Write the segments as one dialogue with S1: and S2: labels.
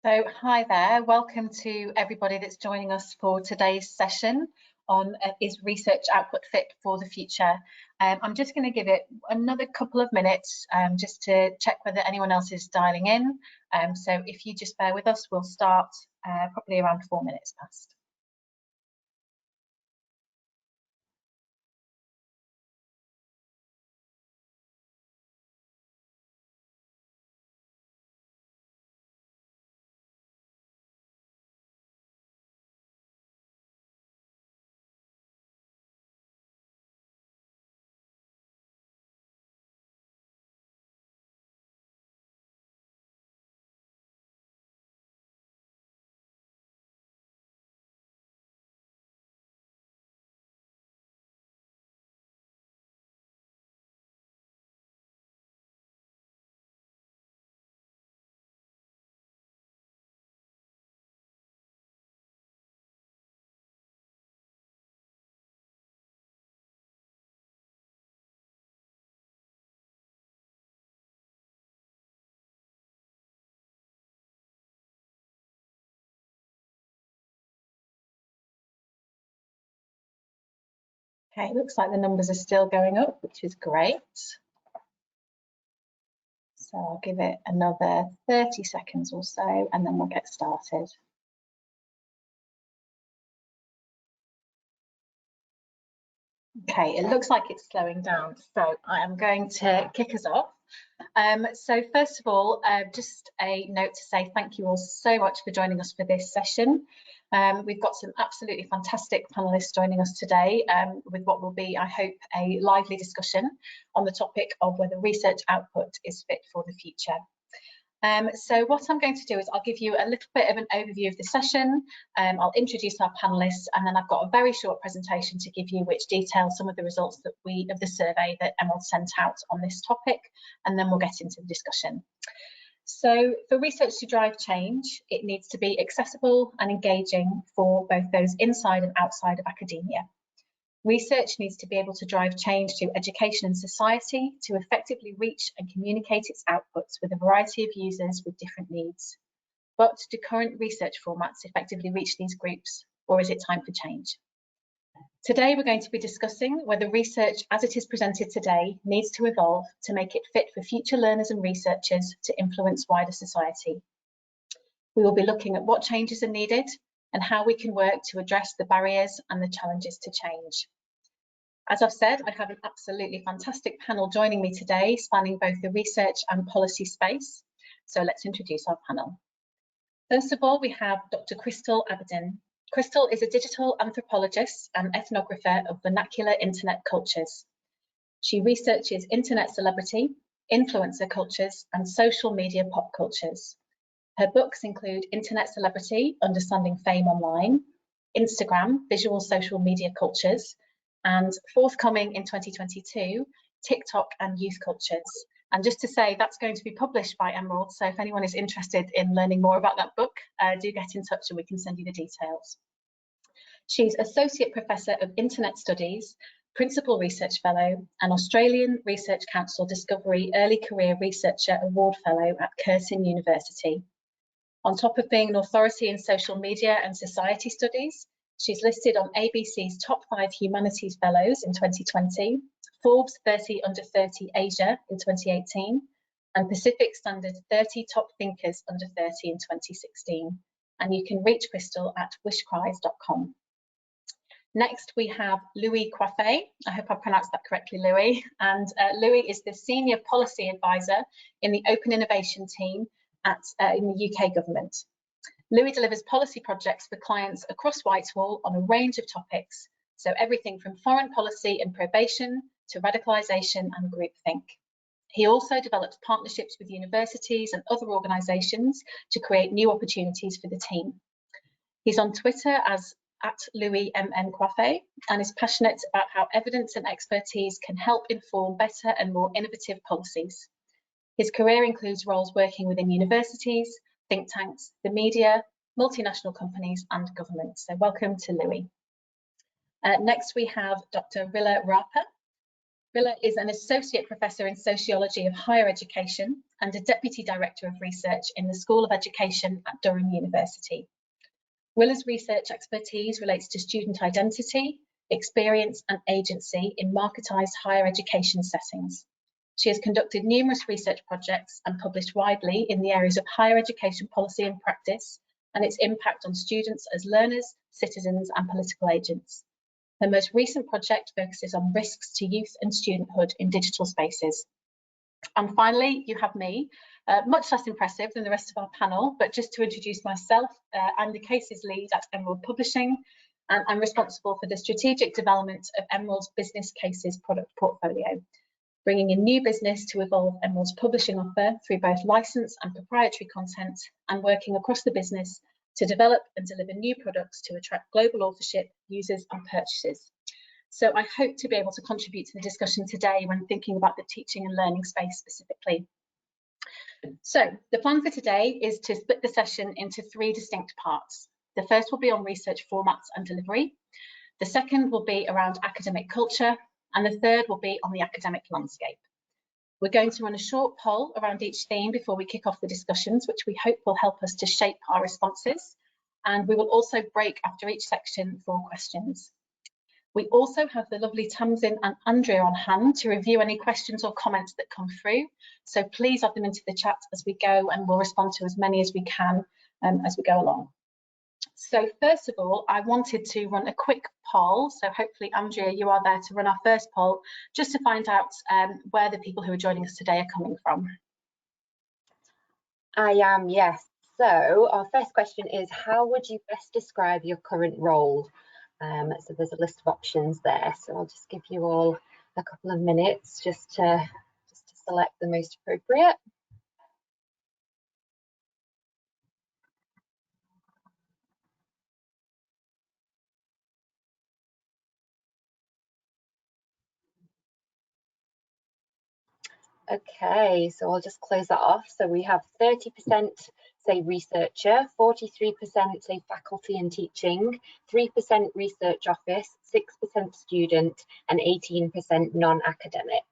S1: So hi there, welcome to everybody that's joining us for today's session on is research output fit for the future. I'm just going to give it another couple of minutes just to check whether anyone else is dialing in. So if you just bear with us, we'll start probably around 4 minutes past. Okay, looks like the numbers are still going up, which is great. So I'll give it another 30 seconds or so, and then we'll get started. Okay, it looks like it's slowing down, so I am going to kick us off. So first of all, just a note to say thank you all so much for joining us for this session. We've got some absolutely fantastic panellists joining us today with what will be, I hope, a lively discussion on the topic of whether research output is fit for the future. So what I'm going to do is I'll give you a little bit of an overview of the session, I'll introduce our panellists, and then I've got a very short presentation to give you which details some of the results that of the survey that Emerald sent out on this topic, and then we'll get into the discussion. So for research to drive change, it needs to be accessible and engaging for both those inside and outside of academia. Research needs to be able to drive change to education and society to effectively reach and communicate its outputs with a variety of users with different needs. But do current research formats effectively reach these groups, or is it time for change? Today, we're going to be discussing whether research as it is presented today needs to evolve to make it fit for future learners and researchers to influence wider society. We will be looking at what changes are needed and how we can work to address the barriers and the challenges to change. As I've said, I have an absolutely fantastic panel joining me today, spanning both the research and policy space. So let's introduce our panel. First of all, we have Dr. Crystal Aberdeen. Crystal is a digital anthropologist and ethnographer of vernacular internet cultures. She researches internet celebrity, influencer cultures, and social media pop cultures. Her books include Internet Celebrity, Understanding Fame Online, Instagram, Visual Social Media Cultures, and forthcoming in 2022, TikTok and Youth Cultures. And just to say, that's going to be published by Emerald, so if anyone is interested in learning more about that book, do get in touch and we can send you the details. She's Associate Professor of Internet Studies, Principal Research Fellow, and Australian Research Council Discovery Early Career Researcher Award Fellow at Curtin University. On top of being an authority in social media and society studies, she's listed on ABC's top 5 humanities fellows in 2020, Forbes 30 Under 30 Asia in 2018, and Pacific Standard 30 Top Thinkers Under 30 in 2016. And you can reach Crystal at wishcries.com. Next, we have Louis Coiffet. I hope I pronounced that correctly, Louis. And Louis is the Senior Policy Advisor in the Open Innovation team in the UK government. Louis delivers policy projects for clients across Whitehall on a range of topics, so everything from foreign policy and probation to radicalisation and groupthink. He also develops partnerships with universities and other organisations to create new opportunities for the team. He's on Twitter as @LouisMNCoiffet and is passionate about how evidence and expertise can help inform better and more innovative policies. His career includes roles working within universities, think tanks, the media, multinational companies and government. So welcome to Louis. Next we have Dr. Rilla Rapa. Willa is an Associate Professor in Sociology of Higher Education and a Deputy Director of Research in the School of Education at Durham University. Willa's research expertise relates to student identity, experience and agency in marketised higher education settings. She has conducted numerous research projects and published widely in the areas of higher education policy and practice and its impact on students as learners, citizens and political agents. Her most recent project focuses on risks to youth and studenthood in digital spaces. And finally, you have me, much less impressive than the rest of our panel, but just to introduce myself, I'm the Cases Lead at Emerald Publishing, and I'm responsible for the strategic development of Emerald's business cases product portfolio, bringing in new business to evolve Emerald's publishing offer through both license and proprietary content, and working across the business to develop and deliver new products to attract global authorship, users and purchases. So I hope to be able to contribute to the discussion today when thinking about the teaching and learning space specifically. So the plan for today is to split the session into 3 distinct parts. The first will be on research formats and delivery. The second will be around academic culture, and the third will be on the academic landscape. We're going to run a short poll around each theme before we kick off the discussions, which we hope will help us to shape our responses. And we will also break after each section for questions. We also have the lovely Tamsin and Andrea on hand to review any questions or comments that come through. So please add them into the chat as we go, and we'll respond to as many as we can as we go along. So first of all, I wanted to run a quick poll. So hopefully, Andrea, you are there to run our first poll, just to find out where the people who are joining us today are coming from.
S2: I am, yes. So our first question is, how would you best describe your current role? So there's a list of options there. So I'll just give you all a couple of minutes just to select the most appropriate. Okay, so I'll just close that off. So we have 30% say researcher, 43% say faculty and teaching, 3% research office, 6% student, and 18% non-academic.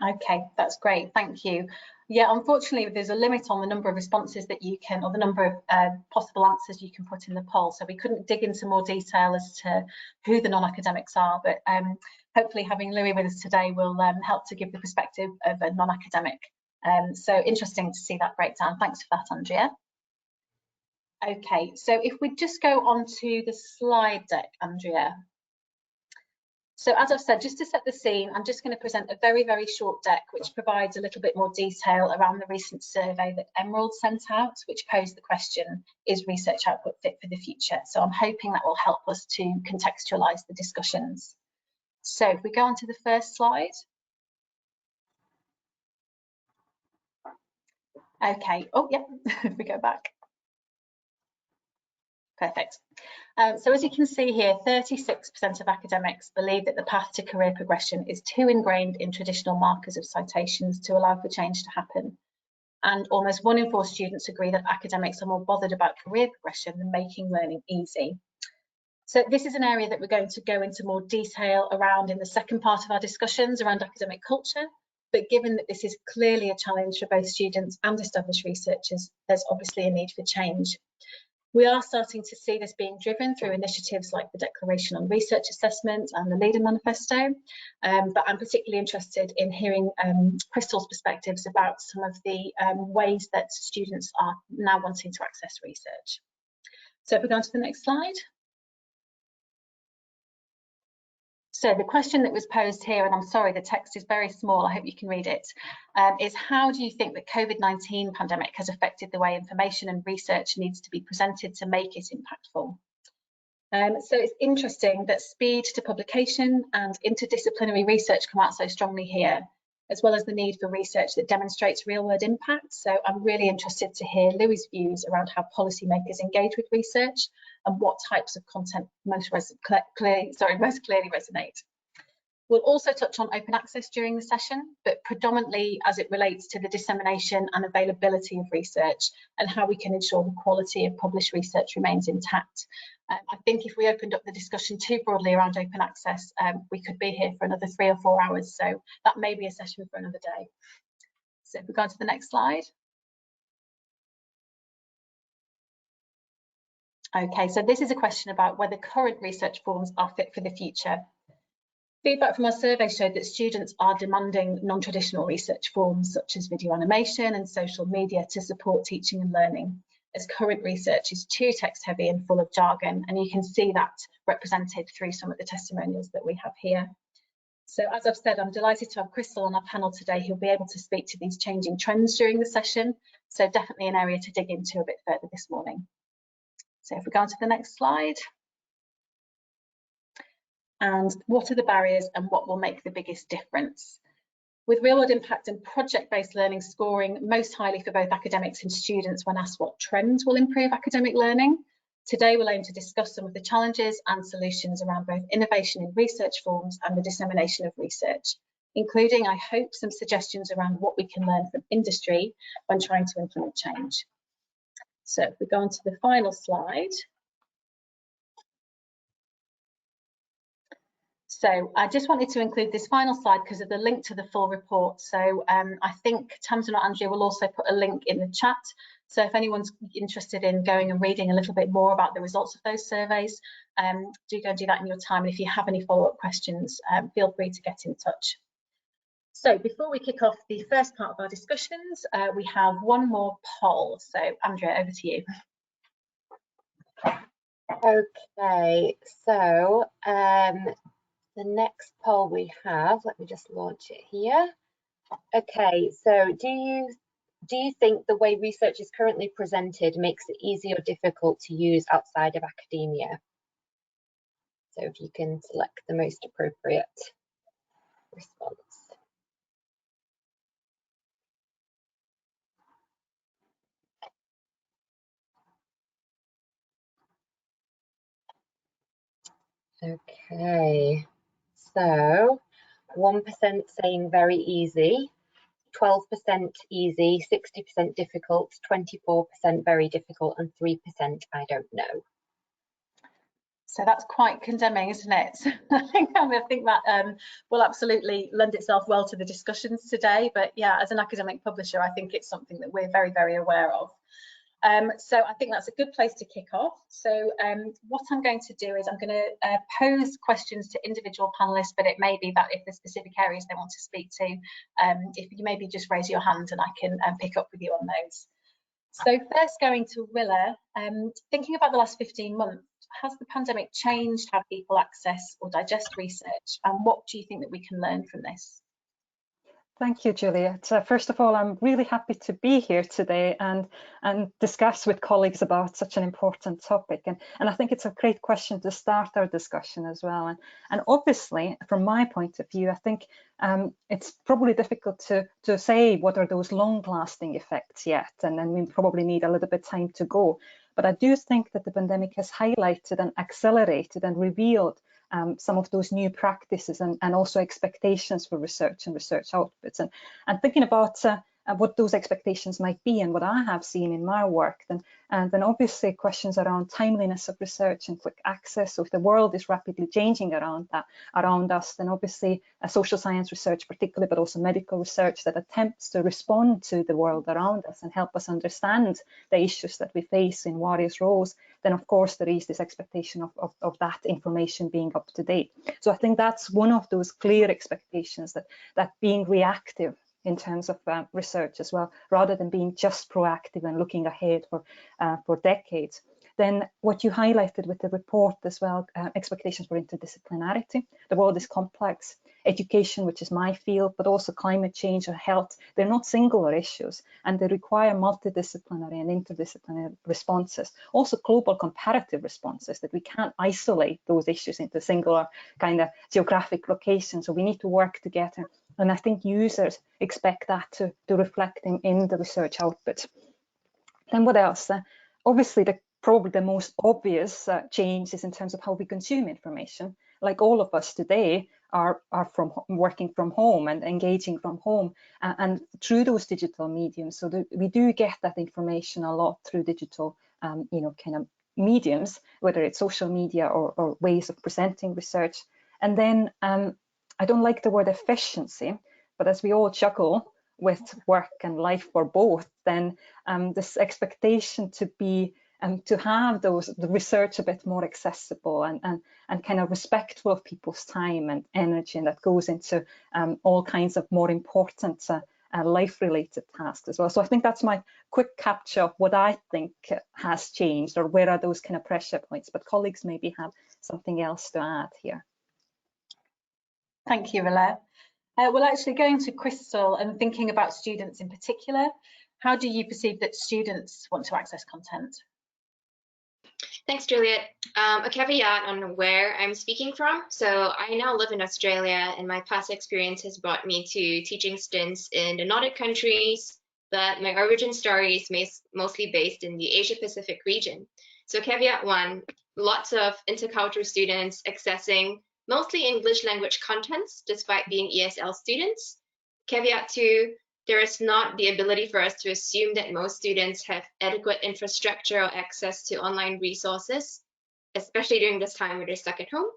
S1: Okay, that's great, thank you. Yeah, unfortunately, there's a limit on the number of responses that you can, or the number of possible answers you can put in the poll. So we couldn't dig into more detail as to who the non-academics are, but hopefully having Louis with us today will help to give the perspective of a non-academic. So interesting to see that breakdown. Thanks for that, Andrea. Okay, so if we just go on to the slide deck, Andrea. So as I've said, just to set the scene, I'm just going to present a very, very short deck which provides a little bit more detail around the recent survey that Emerald sent out, which posed the question, is research output fit for the future? So I'm hoping that will help us to contextualise the discussions. So if we go on to the first slide. Okay, oh yeah, if we go back. Perfect. So as you can see here, 36% of academics believe that the path to career progression is too ingrained in traditional markers of citations to allow for change to happen. And almost 1 in 4 students agree that academics are more bothered about career progression than making learning easy. So this is an area that we're going to go into more detail around in the second part of our discussions around academic culture. But given that this is clearly a challenge for both students and established researchers, there's obviously a need for change. We are starting to see this being driven through initiatives like the Declaration on Research Assessment and the Leader Manifesto, but I'm particularly interested in hearing Crystal's perspectives about some of the ways that students are now wanting to access research. So if we go on to the next slide. So the question that was posed here, and I'm sorry, the text is very small, I hope you can read it, is how do you think that COVID-19 pandemic has affected the way information and research needs to be presented to make it impactful? So it's interesting that speed to publication and interdisciplinary research come out so strongly here, as well as the need for research that demonstrates real-world impact. So I'm really interested to hear Louis' views around how policymakers engage with research and what types of content most clearly resonate. We'll also touch on open access during the session, but predominantly as it relates to the dissemination and availability of research and how we can ensure the quality of published research remains intact. I think if we opened up the discussion too broadly around open access, we could be here for another 3 or 4 hours, so that may be a session for another day. So if we go on to the next slide. Okay, so this is a question about whether current research forms are fit for the future. Feedback from our survey showed that students are demanding non-traditional research forms such as video animation and social media to support teaching and learning, as current research is too text heavy and full of jargon, and you can see that represented through some of the testimonials that we have here. So as I've said, I'm delighted to have Crystal on our panel today who'll be able to speak to these changing trends during the session, so definitely an area to dig into a bit further this morning. So if we go on to the next slide. And what are the barriers and what will make the biggest difference? With real world impact and project-based learning scoring most highly for both academics and students when asked what trends will improve academic learning, today we'll aim to discuss some of the challenges and solutions around both innovation in research forms and the dissemination of research, including, I hope, some suggestions around what we can learn from industry when trying to implement change. So if we go on to the final slide. So I just wanted to include this final slide because of the link to the full report. So I think Tamsin or Andrea will also put a link in the chat. So if anyone's interested in going and reading a little bit more about the results of those surveys, do go and do that in your time. And if you have any follow-up questions, feel free to get in touch. So before we kick off the first part of our discussions, we have one more poll. So Andrea, over to you.
S2: Okay, so the next poll we have, let me just launch it here. Okay, so do you think the way research is currently presented makes it easy or difficult to use outside of academia? So if you can select the most appropriate response. Okay, so 1% saying very easy, 12% easy, 60% difficult, 24% very difficult, and 3% I don't know.
S1: So that's quite condemning, isn't it? I think that will absolutely lend itself well to the discussions today. But yeah, as an academic publisher, I think it's something that we're very, very aware of. So I think that's a good place to kick off. So what I'm going to do is I'm going to pose questions to individual panelists, but it may be that if there's specific areas they want to speak to, if you maybe just raise your hand and I can pick up with you on those. So first going to Willa, thinking about the last 15 months, has the pandemic changed how people access or digest research, and what do you think that we can learn from this?
S3: Thank you, Juliet. First of all, I'm really happy to be here today and discuss with colleagues about such an important topic. And I think it's a great question to start our discussion as well. And obviously, from my point of view, I think it's probably difficult to say what are those long-lasting effects yet. And then we probably need a little bit of time to go. But I do think that the pandemic has highlighted and accelerated and revealed some of those new practices and also expectations for research and research outputs. And thinking about what those expectations might be and what I have seen in my work, then obviously questions around timeliness of research and quick access. So if the world is rapidly changing around us, then obviously social science research particularly, but also medical research that attempts to respond to the world around us and help us understand the issues that we face in various roles, then of course there is this expectation of that information being up to date. So I think that's one of those clear expectations, that being reactive in terms of research as well, rather than being just proactive and looking ahead for decades. Then what you highlighted with the report as well, expectations for interdisciplinarity. The world is complex. Education, which is my field, but also climate change or health, they're not singular issues, and they require multidisciplinary and interdisciplinary responses. Also global comparative responses, that we can't isolate those issues into singular kind of geographic locations. So we need to work together. And I think users expect that to reflect in the research output. Then what else? Obviously, probably the most obvious change is in terms of how we consume information. like all of us today, are working from home and engaging from home and through those digital mediums. So that we do get that information a lot through digital, you know, kind of mediums, whether it's social media or ways of presenting research. And then I don't like the word efficiency, but as we all juggle with work and life for both, then this expectation to be to have the research a bit more accessible and kind of respectful of people's time and energy, and that goes into all kinds of more important life-related tasks as well. So I think that's my quick capture of what I think has changed, or where are those kind of pressure points. But colleagues maybe have something else to add here.
S1: Thank you, Roulette. Well, actually going to Crystal and thinking about students in particular, how do you perceive that students want to access content?
S4: Thanks, Juliet. A caveat on where I'm speaking from. So I now live in Australia, and my past experience has brought me to teaching students in the Nordic countries, but my origin story is mostly based in the Asia-Pacific region. So caveat one, lots of intercultural students accessing mostly English language contents, despite being ESL students. Caveat two, there is not the ability for us to assume that most students have adequate infrastructure or access to online resources, especially during this time where they're stuck at home.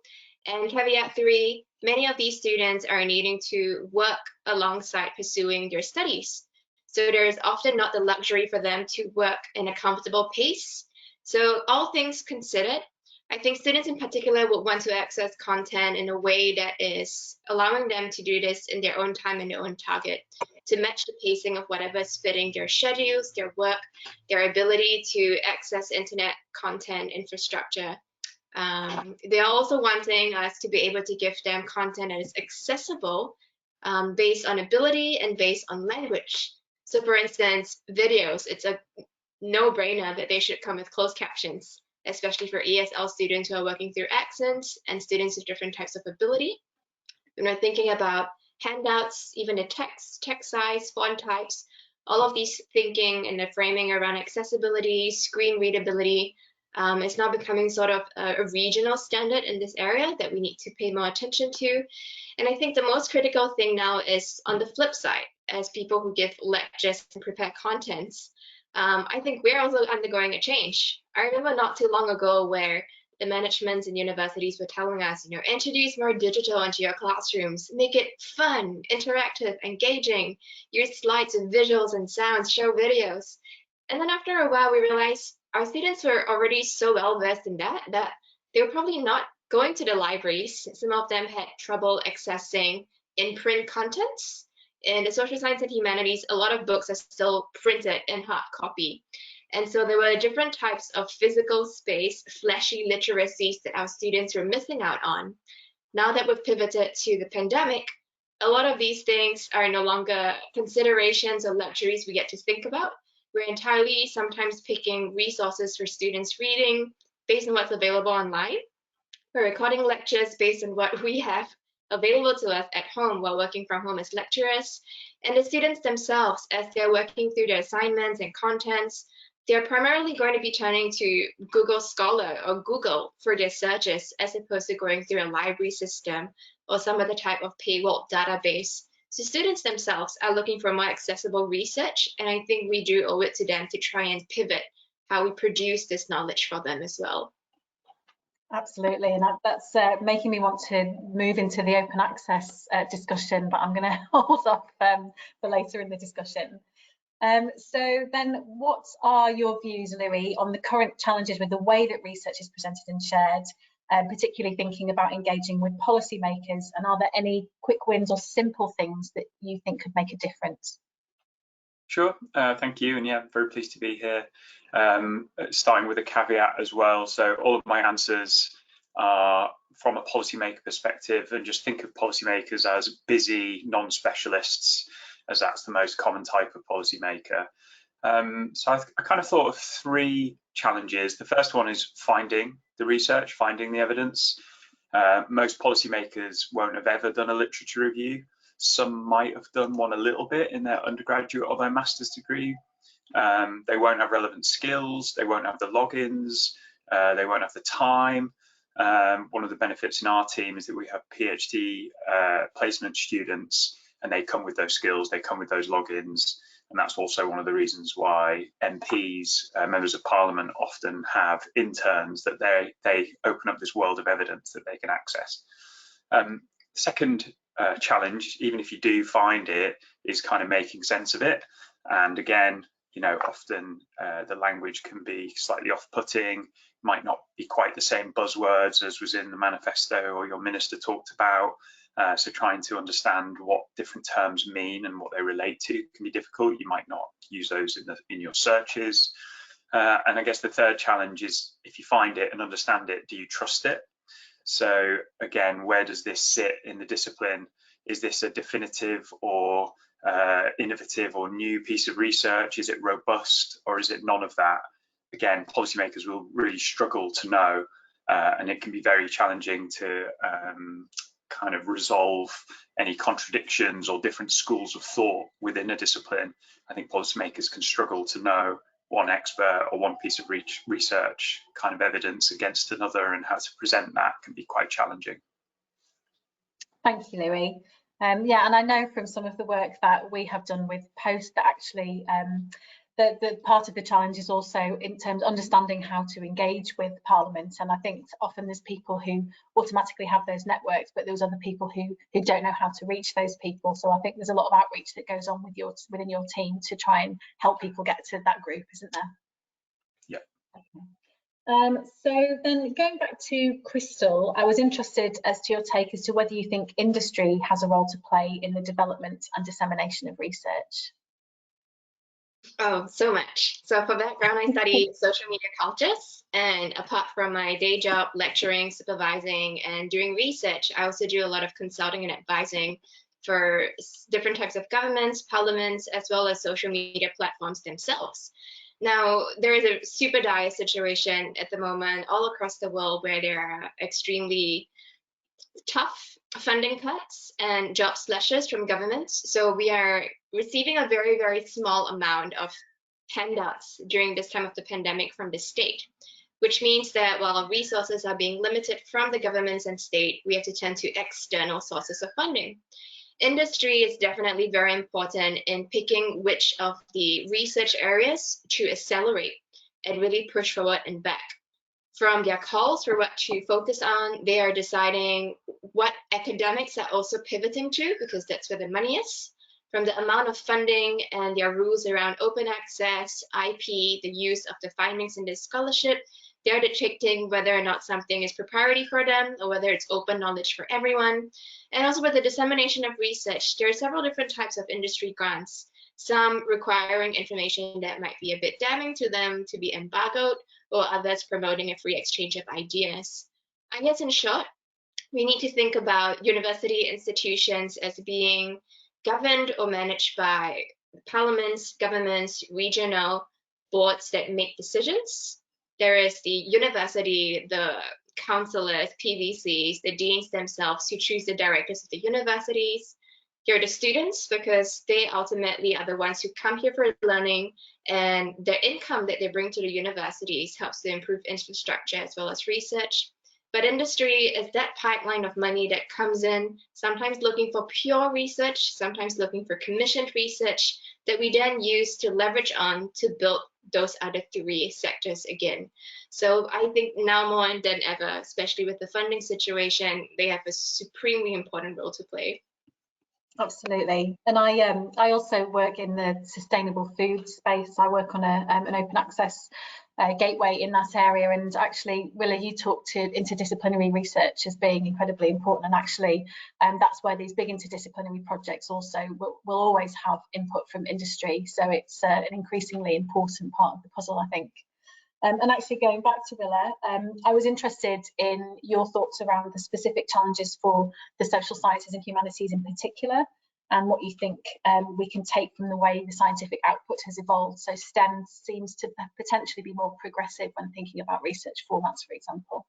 S4: And caveat three, many of these students are needing to work alongside pursuing their studies. So there is often not the luxury for them to work in a comfortable pace. So all things considered, I think students in particular would want to access content in a way that is allowing them to do this in their own time and their own target, to match the pacing of whatever is fitting their schedules, their work, their ability to access internet content infrastructure. They are also wanting us to be able to give them content that is accessible based on ability and based on language. So for instance, videos, it's a no-brainer that they should come with closed captions, especially for ESL students who are working through accents and students with different types of ability. When we're thinking about handouts, even the text size, font types, all of these thinking and the framing around accessibility, screen readability is now becoming sort of a regional standard in this area that we need to pay more attention to. And I think the most critical thing now is on the flip side, as people who give lectures and prepare contents, I think we're also undergoing a change. I remember not too long ago where the managements and universities were telling us, you know, introduce more digital into your classrooms, make it fun, interactive, engaging, use slides with visuals and sounds, show videos. And then after a while, we realized our students were already so well versed in that they were probably not going to the libraries. Some of them had trouble accessing in-print contents. In the social science and humanities, a lot of books are still printed in hard copy. And so there were different types of physical space, flashy literacies that our students were missing out on. Now that we've pivoted to the pandemic, a lot of these things are no longer considerations or luxuries we get to think about. We're entirely sometimes picking resources for students reading based on what's available online. We're recording lectures based on what we have available to us at home while working from home as lecturers. And the students themselves, as they're working through their assignments and contents, they're primarily going to be turning to Google Scholar or Google for their searches, as opposed to going through a library system or some other type of paywall database. So students themselves are looking for more accessible research, and I think we do owe it to them to try and pivot how we produce this knowledge for them as well.
S1: Absolutely, and that's making me want to move into the open access discussion, but I'm going to hold off for later in the discussion. So then what are your views, Louis, on the current challenges with the way that research is presented and shared, particularly thinking about engaging with policymakers, and are there any quick wins or simple things that you think could make a difference?
S5: Sure, thank you, and yeah, very pleased to be here. Starting with a caveat as well, so all of my answers are from a policymaker perspective, and just think of policymakers as busy non-specialists, as that's the most common type of policymaker. So I kind of thought of three challenges. The first one is finding the research, finding the evidence. Most policymakers won't have ever done a literature review. Some might have done one a little bit in their undergraduate or their master's degree. They won't have relevant skills, they won't have the logins, they won't have the time, One of the benefits in our team is that we have PhD placement students, and they come with those skills, they come with those logins. And that's also one of the reasons why MPs, members of parliament, often have interns, that they open up this world of evidence that they can access. Second challenge, even if you do find it, is kind of making sense of it. And again, you know, often the language can be slightly off-putting, might not be quite the same buzzwords as was in the manifesto or your minister talked about. So trying to understand what different terms mean and what they relate to can be difficult. You might not use those in your searches. And I guess the third challenge is, if you find it and understand it, do you trust it? So again, where does this sit in the discipline? Is this a definitive or innovative or new piece of research? Is it robust, or is it none of that? Again, policymakers will really struggle to know, and it can be very challenging to kind of resolve any contradictions or different schools of thought within a discipline. I think policymakers can struggle to know one expert or one piece of research kind of evidence against another, and how to present that can be quite challenging.
S1: Thank you, Louis. Yeah, and I know from some of the work that we have done with Post that actually the part of the challenge is also in terms of understanding how to engage with Parliament. And I think often there's people who automatically have those networks, but there's other people who don't know how to reach those people. So I think there's a lot of outreach that goes on within your team to try and help people get to that group, isn't there?
S5: Yeah.
S1: Okay. So then going back to Crystal, I was interested as to your take as to whether you think industry has a role to play in the development and dissemination of research.
S4: Oh, so much. So for background, I study social media cultures, and apart from my day job, lecturing, supervising, and doing research, I also do a lot of consulting and advising for different types of governments, parliaments, as well as social media platforms themselves. Now, there is a super dire situation at the moment all across the world where there are extremely tough funding cuts and job slashes from governments. So we are receiving a very, very small amount of handouts during this time of the pandemic from the state, which means that while resources are being limited from the governments and state, we have to turn to external sources of funding. Industry is definitely very important in picking which of the research areas to accelerate and really push forward and back. From their calls for what to focus on, they are deciding what academics are also pivoting to, because that's where the money is. From the amount of funding and their rules around open access, IP, the use of the findings in this scholarship, they're detecting whether or not something is proprietary for them or whether it's open knowledge for everyone. And also with the dissemination of research, there are several different types of industry grants, some requiring information that might be a bit damning to them to be embargoed, or others promoting a free exchange of ideas. I guess in short, we need to think about university institutions as being governed or managed by parliaments, governments, regional boards that make decisions. There is the university, the councillors, PVCs, the deans themselves who choose the directors of the universities. There are the students, because they ultimately are the ones who come here for learning, and the income that they bring to the universities helps to improve infrastructure as well as research. But industry is that pipeline of money that comes in, sometimes looking for pure research, sometimes looking for commissioned research that we then use to leverage on to build those other three sectors again. So I think now more than ever, especially with the funding situation, they have a supremely important role to play.
S1: Absolutely. And I also work in the sustainable food space. I work on an open access gateway in that area, and actually, Willa, you talked to interdisciplinary research as being incredibly important, and actually that's where these big interdisciplinary projects also will always have input from industry, so it's an increasingly important part of the puzzle, I think. And actually going back to Willa, I was interested in your thoughts around the specific challenges for the social sciences and humanities in particular, and what you think we can take from the way the scientific output has evolved. So STEM seems to potentially be more progressive when thinking about research formats, for example.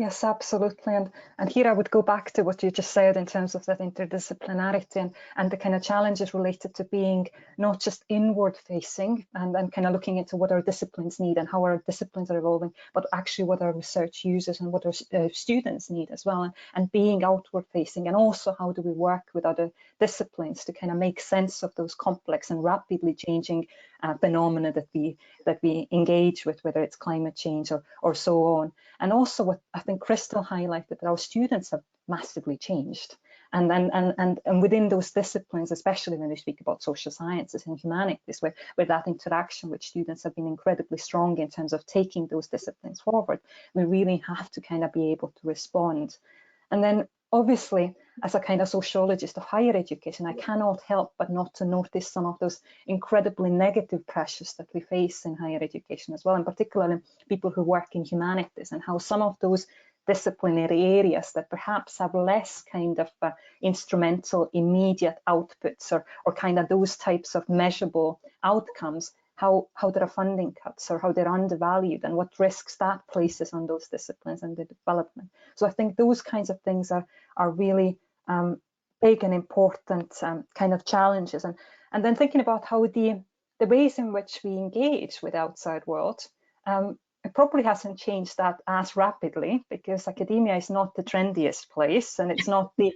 S3: Yes, absolutely. And here I would go back to what you just said in terms of that interdisciplinarity and the kind of challenges related to being not just inward facing and kind of looking into what our disciplines need and how our disciplines are evolving, but actually what our research uses and what our students need as well, and being outward facing, and also how do we work with other disciplines to kind of make sense of those complex and rapidly changing phenomena that we engage with, whether it's climate change or so on. And also what I think Crystal highlighted, that our students have massively changed. And within those disciplines, especially when we speak about social sciences and humanities, where that interaction with students have been incredibly strong in terms of taking those disciplines forward, we really have to kind of be able to respond. And then obviously, as a kind of sociologist of higher education, I cannot help but not to notice some of those incredibly negative pressures that we face in higher education as well, and particularly people who work in humanities, and how some of those disciplinary areas that perhaps have less kind of instrumental immediate outputs or kind of those types of measurable outcomes, how there are funding cuts or how they're undervalued, and what risks that places on those disciplines and the development. So I think those kinds of things are really big and important kind of challenges. And then thinking about how the ways in which we engage with the outside world, it probably hasn't changed that as rapidly, because academia is not the trendiest place, and it's not the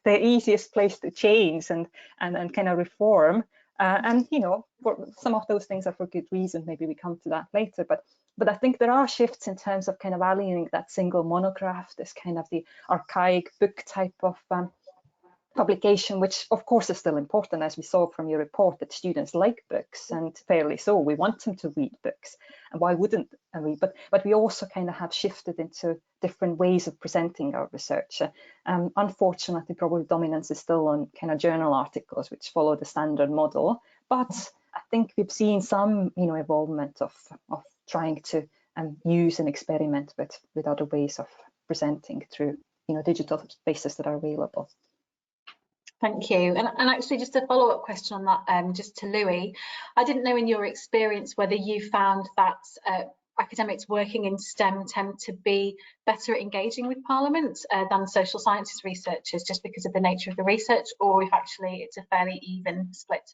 S3: easiest place to change and kind of reform. And you know, for some of those things are for good reason. Maybe we come to that later, but I think there are shifts in terms of kind of valuing that single monograph, this kind of the archaic book type of publication, which of course is still important, as we saw from your report, that students like books, and fairly so. We want them to read books, and why wouldn't we? But we also kind of have shifted into different ways of presenting our research. Unfortunately, probably dominance is still on kind of journal articles, which follow the standard model. But I think we've seen some, you know, involvement of trying to use and experiment with other ways of presenting through, you know, digital spaces that are available.
S1: Thank you. And actually, just a follow-up question on that, just to Louis. I didn't know in your experience whether you found that academics working in STEM tend to be better at engaging with Parliament than social sciences researchers, just because of the nature of the research, or if actually it's a fairly even split.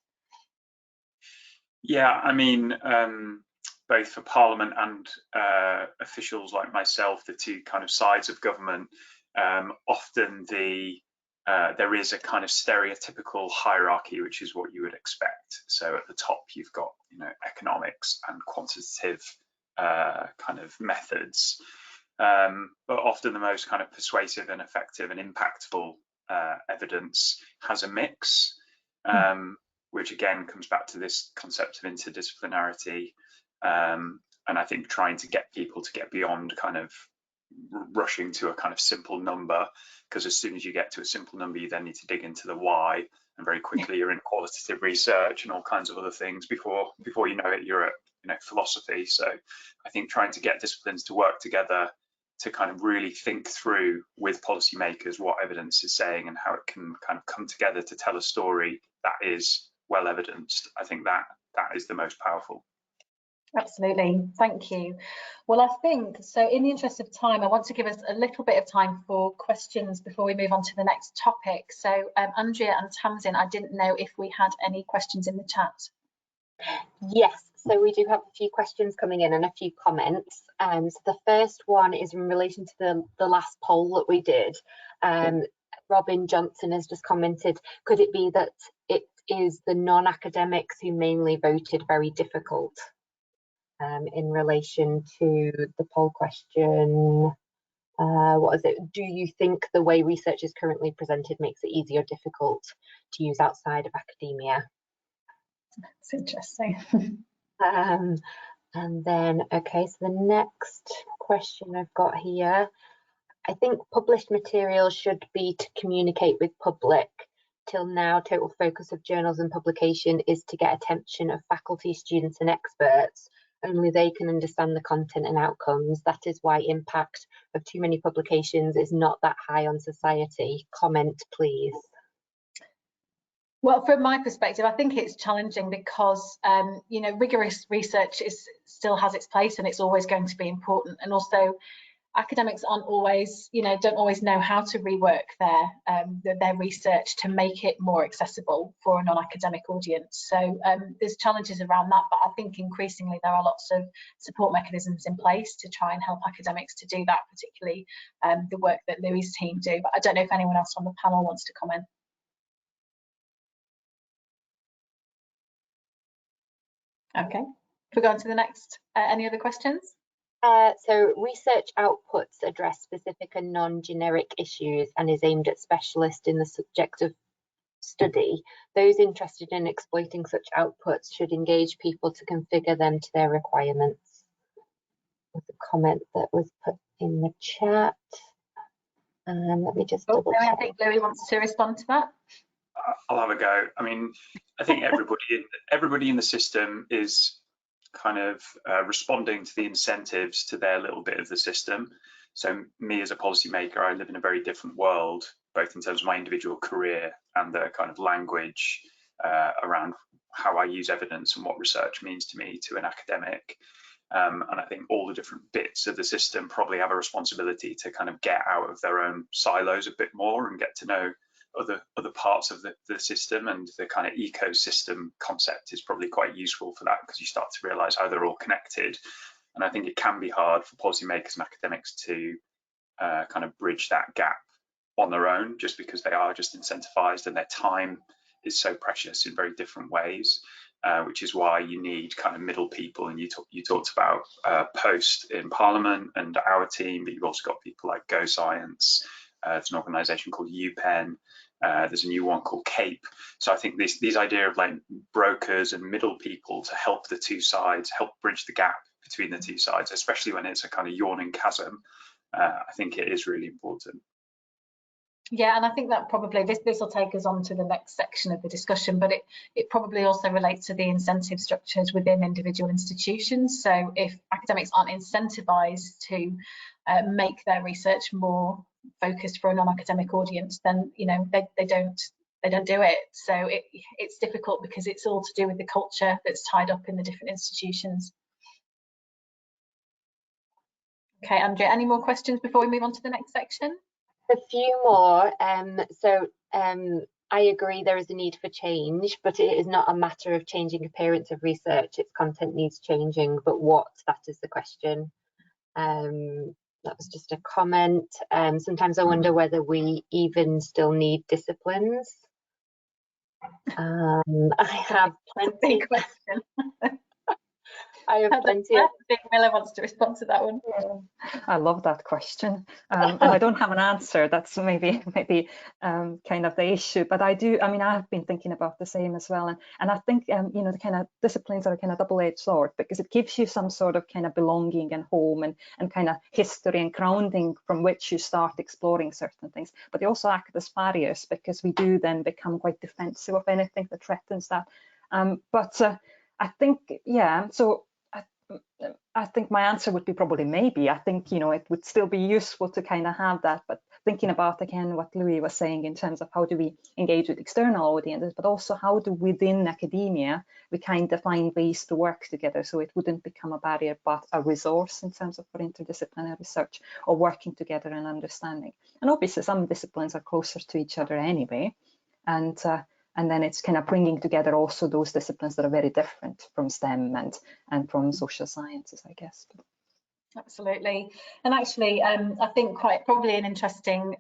S5: Yeah, I mean, both for Parliament and officials like myself, the two kind of sides of government, often there is a kind of stereotypical hierarchy, which is what you would expect. So at the top, you've got, you know, economics and quantitative kind of methods, but often the most kind of persuasive and effective and impactful evidence has a mix, which again comes back to this concept of interdisciplinarity, and I think trying to get people to get beyond kind of rushing to a kind of simple number, because as soon as you get to a simple number, you then need to dig into the why, and very quickly you're in qualitative research and all kinds of other things before you know it, you're at, you know, philosophy. So I think trying to get disciplines to work together to kind of really think through with policymakers what evidence is saying and how it can kind of come together to tell a story that is well evidenced, I think that is the most powerful.
S1: Absolutely, thank you. Well, I think, so in the interest of time, I want to give us a little bit of time for questions before we move on to the next topic. So Andrea and Tamsin, I didn't know if we had any questions in the chat.
S2: Yes, so we do have a few questions coming in and a few comments. So the first one is in relation to the last poll that we did. Robin Johnson has just commented, could it be that it is the non-academics who mainly voted very difficult? In relation to the poll question, what is it? Do you think the way research is currently presented makes it easy or difficult to use outside of academia?
S1: That's interesting.
S2: And then, okay, so the next question I've got here, I think published material should be to communicate with public. Till now, total focus of journals and publication is to get attention of faculty, students and experts. Only they can understand the content and outcomes. That is why impact of too many publications is not that high on society. Comment, please.
S1: Well, from my perspective, I think it's challenging because, you know, rigorous research still has its place and it's always going to be important. And also, academics aren't always, don't always know how to rework their research to make it more accessible for a non-academic audience. So there's challenges around that, but I think increasingly there are lots of support mechanisms in place to try and help academics to do that, particularly the work that Louis' team do. But I don't know if anyone else on the panel wants to comment. Okay, if we go on to the next, any other questions?
S2: So research outputs address specific and non-generic issues and is aimed at specialists in the subject of study. Those interested in exploiting such outputs should engage people to configure them to their requirements. There's a comment that was put in the chat. Let me just double check.
S1: I think Louis wants to respond to that.
S5: I'll have a go. I mean, I think everybody in the system is kind of responding to the incentives to their little bit of the system. So me as a policymaker, I live in a very different world, both in terms of my individual career and the kind of language around how I use evidence and what research means to me to an academic. And I think all the different bits of the system probably have a responsibility to kind of get out of their own silos a bit more and get to know other parts of the system, and the kind of ecosystem concept is probably quite useful for that, because you start to realize how they're all connected. And I think it can be hard for policymakers and academics to kind of bridge that gap on their own, just because they are just incentivized and their time is so precious in very different ways, which is why you need kind of middle people. And you talked about Post in Parliament and our team, but you've also got people like Go Science. There's an organization called UPenn. There's a new one called CAPE. So I think these idea of like brokers and middle people to help the two sides, help bridge the gap between the two sides, especially when it's a kind of yawning chasm, I think it is really important.
S1: Yeah, and I think that probably this will take us on to the next section of the discussion, but it probably also relates to the incentive structures within individual institutions. So if academics aren't incentivized to make their research more focused for a non-academic audience, then they don't do it. So it's difficult because it's all to do with the culture that's tied up in the different institutions. Okay, Andrea, any more questions before we move on to the next section?
S2: A few more. I agree there is a need for change, but it is not a matter of changing appearance of research. Its content needs changing, but what? That is the question. That was just a comment. Sometimes I wonder whether we even still need disciplines. I have plenty.
S1: Big question.
S2: I have plenty of.
S1: I think Miller wants to respond to that one.
S3: I love that question, and I don't have an answer. That's maybe kind of the issue, but I do. I mean, I've been thinking about the same as well, and I think the kind of disciplines are kind of double-edged sword, because it gives you some sort of kind of belonging and home and kind of history and grounding from which you start exploring certain things. But they also act as barriers, because we do then become quite defensive of anything that threatens that. I think, yeah. So. I think my answer would be probably maybe. I think, it would still be useful to kind of have that, but thinking about, again, what Louis was saying in terms of how do we engage with external audiences, but also how do within academia we kind of find ways to work together so it wouldn't become a barrier, but a resource in terms of for interdisciplinary research or working together and understanding. And obviously some disciplines are closer to each other anyway. And then it's kind of bringing together also those disciplines that are very different from STEM and from social sciences, I guess.
S1: Absolutely. And actually, I think quite probably an interesting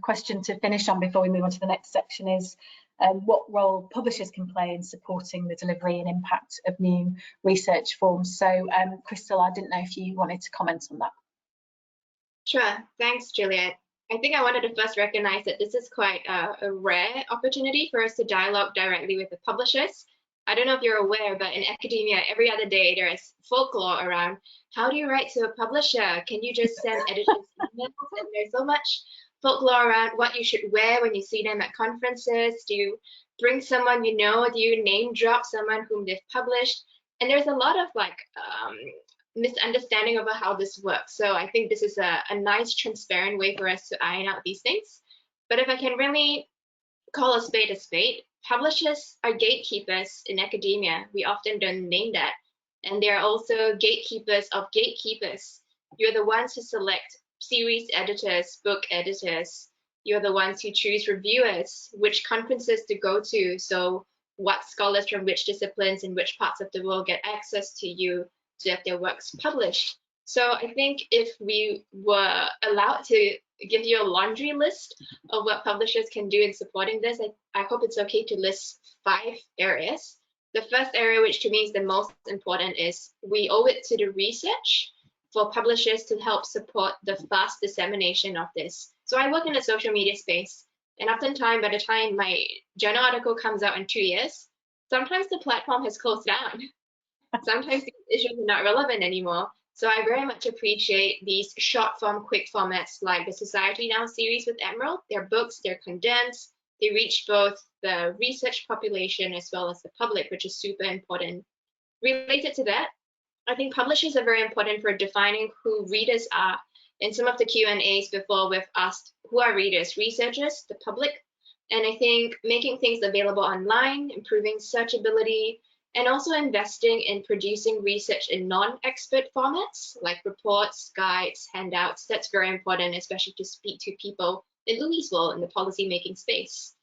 S1: question to finish on before we move on to the next section is what role publishers can play in supporting the delivery and impact of new research forms. So, Crystal, I didn't know if you wanted to comment on that.
S4: Sure. Thanks, Juliet. I think I wanted to first recognize that this is quite a rare opportunity for us to dialogue directly with the publishers. I don't know if you're aware, but in academia, every other day there is folklore around how do you write to a publisher? Can you just send editors emails? And there's so much folklore around what you should wear when you see them at conferences. Do you bring someone you know? Do you name drop someone whom they've published? And there's a lot of misunderstanding over how this works. So I think this is a nice, transparent way for us to iron out these things. But if I can really call a spade, publishers are gatekeepers in academia. We often don't name that. And they're also gatekeepers of gatekeepers. You're the ones who select series editors, book editors. You're the ones who choose reviewers, which conferences to go to. So what scholars from which disciplines in which parts of the world get access to you to have their works published. So I think if we were allowed to give you a laundry list of what publishers can do in supporting this, I hope it's okay to list 5 areas. The first area, which to me is the most important, is we owe it to the research for publishers to help support the fast dissemination of this. So I work in the social media space, and oftentimes by the time my journal article comes out in 2 years, sometimes the platform has closed down. Sometimes these issues are not relevant anymore. So I very much appreciate these short form, quick formats like the Society Now series with Emerald. They're books, they're condensed, they reach both the research population as well as the public, which is super important. Related to that, I think publishers are very important for defining who readers are. In some of the Q&As before, we've asked who are readers, researchers, the public. And I think making things available online, improving searchability, and also investing in producing research in non-expert formats like reports, guides, handouts. That's very important, especially to speak to people in Louisville in the policymaking space.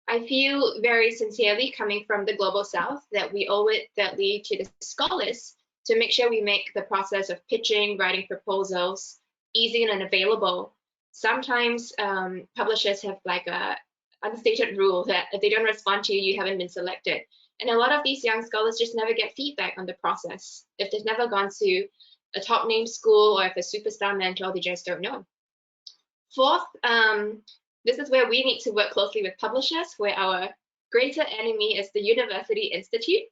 S4: I feel very sincerely, coming from the Global South, that we owe it thirdly to the scholars to make sure we make the process of pitching, writing proposals easy and available. Sometimes publishers have like a unstated rule that if they don't respond to you, you haven't been selected. And a lot of these young scholars just never get feedback on the process. If they've never gone to a top name school or if a superstar mentor, they just don't know. Fourth, this is where we need to work closely with publishers, where our greater enemy is the University Institute.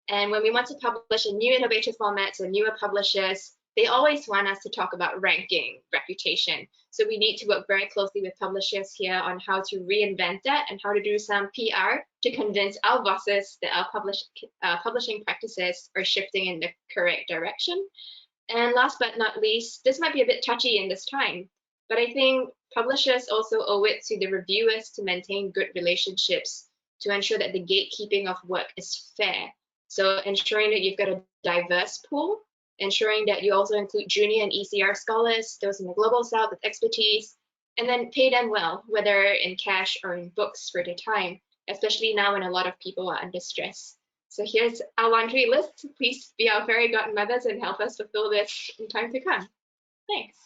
S4: And when we want to publish a new innovative formats or newer publishers, they always want us to talk about ranking, reputation. So we need to work very closely with publishers here on how to reinvent that and how to do some PR to convince our bosses that our publishing practices are shifting in the correct direction. And last but not least, this might be a bit touchy in this time, but I think publishers also owe it to the reviewers to maintain good relationships to ensure that the gatekeeping of work is fair. So ensuring that you've got a diverse pool, ensuring that you also include junior and ECR scholars, those in the Global South with expertise, and then pay them well, whether in cash or in books for their time, especially now when a lot of people are under stress. So here's our laundry list. Please be our fairy godmothers and help us fulfill this in time to come. Thanks.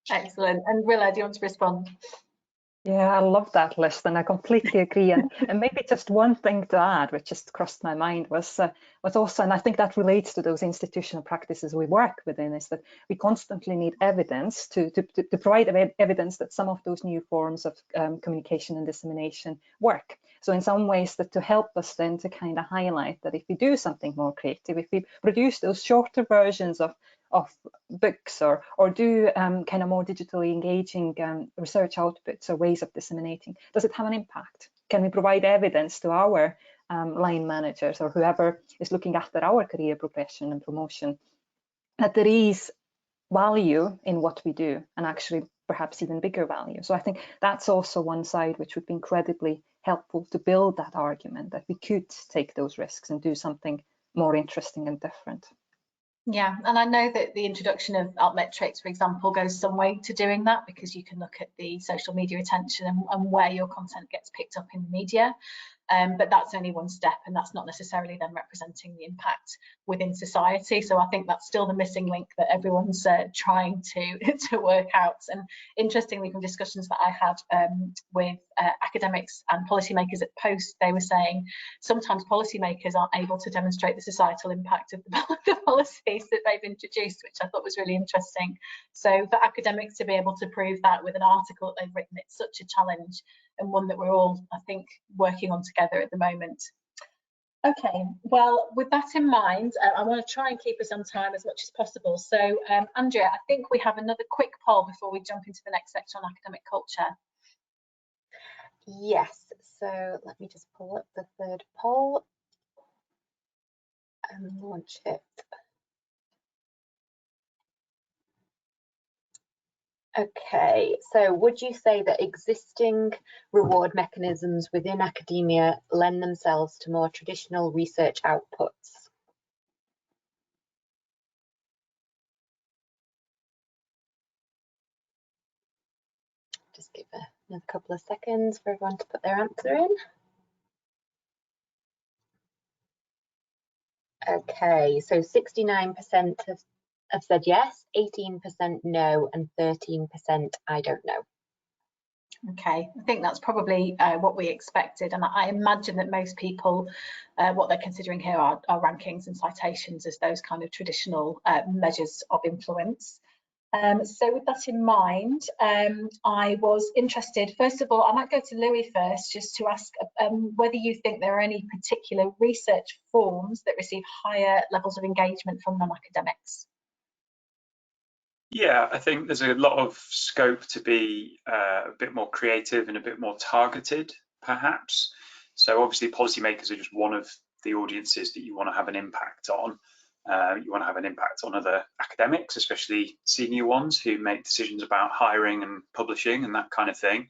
S1: Excellent. And Willa, do you want to respond?
S3: Yeah, I love that list, and I completely agree. And maybe just one thing to add, which just crossed my mind, was also, and I think that relates to those institutional practices we work within, is that we constantly need evidence to provide evidence that some of those new forms of communication and dissemination work. So in some ways, that to help us then to kind of highlight that if we do something more creative, if we produce those shorter versions of books or do kind of more digitally engaging research outputs or ways of disseminating, does it have an impact? Can we provide evidence to our line managers or whoever is looking after our career progression and promotion that there is value in what we do, and actually perhaps even bigger value? So I think that's also one side which would be incredibly helpful to build that argument that we could take those risks and do something more interesting and different.
S1: Yeah, and I know that the introduction of altmetrics, for example, goes some way to doing that, because you can look at the social media attention and where your content gets picked up in the media. But that's only one step, and that's not necessarily then representing the impact within society. So I think that's still the missing link that everyone's trying to work out. And interestingly, from discussions that I had with academics and policymakers at Post, they were saying sometimes policymakers aren't able to demonstrate the societal impact of the policies that they've introduced, which I thought was really interesting. So for academics to be able to prove that with an article that they've written, it's such a challenge, and one that we're all, I think, working on together at the moment. Okay, well, with that in mind, I want to try and keep us on time as much as possible. So, Andrea, I think we have another quick poll before we jump into the next section on academic culture.
S2: Yes, so let me just pull up the third poll and launch it. Okay, so would you say that existing reward mechanisms within academia lend themselves to more traditional research outputs? Another couple of seconds for everyone to put their answer in. Okay, so 69% have said yes, 18% no, and 13% I don't know.
S1: Okay, I think that's probably what we expected, and I imagine that most people, what they're considering here are rankings and citations as those kind of traditional measures of influence. So with that in mind, I was interested, first of all, I might go to Louis first, just to ask whether you think there are any particular research forms that receive higher levels of engagement from non-academics.
S5: Yeah, I think there's a lot of scope to be a bit more creative and a bit more targeted, perhaps. So obviously policymakers are just one of the audiences that you want to have an impact on. You want to have an impact on other academics, especially senior ones who make decisions about hiring and publishing and that kind of thing.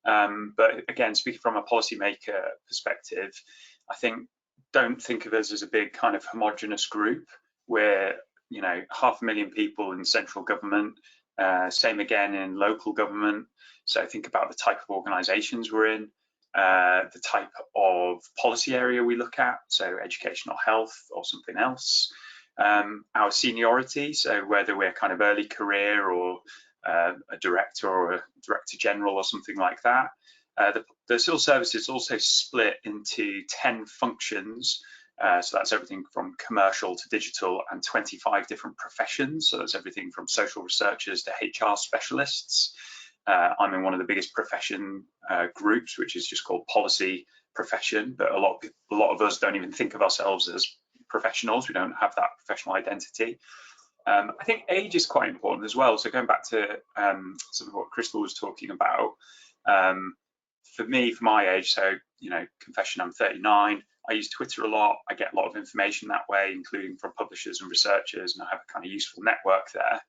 S5: But again, speaking from a policymaker perspective, I think don't think of us as a big kind of homogenous group where, you know, 500,000 people in central government, same again in local government. So think about the type of organisations we're in, the type of policy area we look at, so educational health or something else. Our seniority, so whether we're kind of early career or a director or a director general or something like that. The civil service is also split into 10 functions. So that's everything from commercial to digital and 25 different professions. So that's everything from social researchers to HR specialists. I'm in one of the biggest profession groups, which is just called policy profession. But a lot of us don't even think of ourselves as professionals. We don't have that professional identity. I think age is quite important as well. So going back to some of what Crystal was talking about, for me, for my age, so, you know, confession, I'm 39. I use Twitter a lot. I get a lot of information that way, including from publishers and researchers, and I have a kind of useful network there.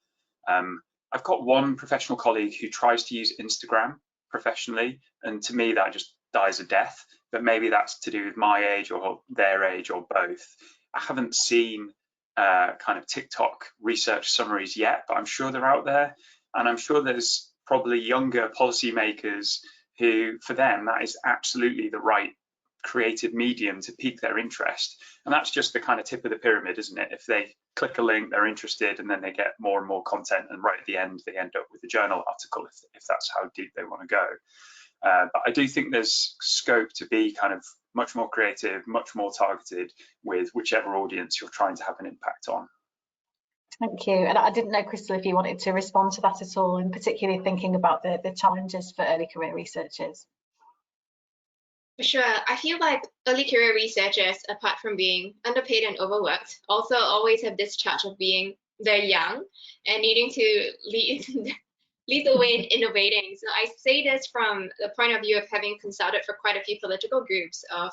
S5: I've got one professional colleague who tries to use Instagram professionally, and to me that just dies a death, but maybe that's to do with my age or their age or both. I haven't seen kind of TikTok research summaries yet, but I'm sure they're out there, and I'm sure there's probably younger policymakers who, for them, that is absolutely the right creative medium to pique their interest. And that's just the kind of tip of the pyramid, isn't it? If they click a link, they're interested, and then they get more and more content, and right at the end they end up with a journal article if that's how deep they want to go. But I do think there's scope to be kind of much more creative, much more targeted with whichever audience you're trying to have an impact on.
S1: Thank you. And I didn't know, Crystal, if you wanted to respond to that at all, and particularly thinking about the challenges for early career researchers.
S4: For sure. I feel like early career researchers, apart from being underpaid and overworked, also always have this charge of being they're young and needing to lead the way in innovating. So I say this from the point of view of having consulted for quite a few political groups of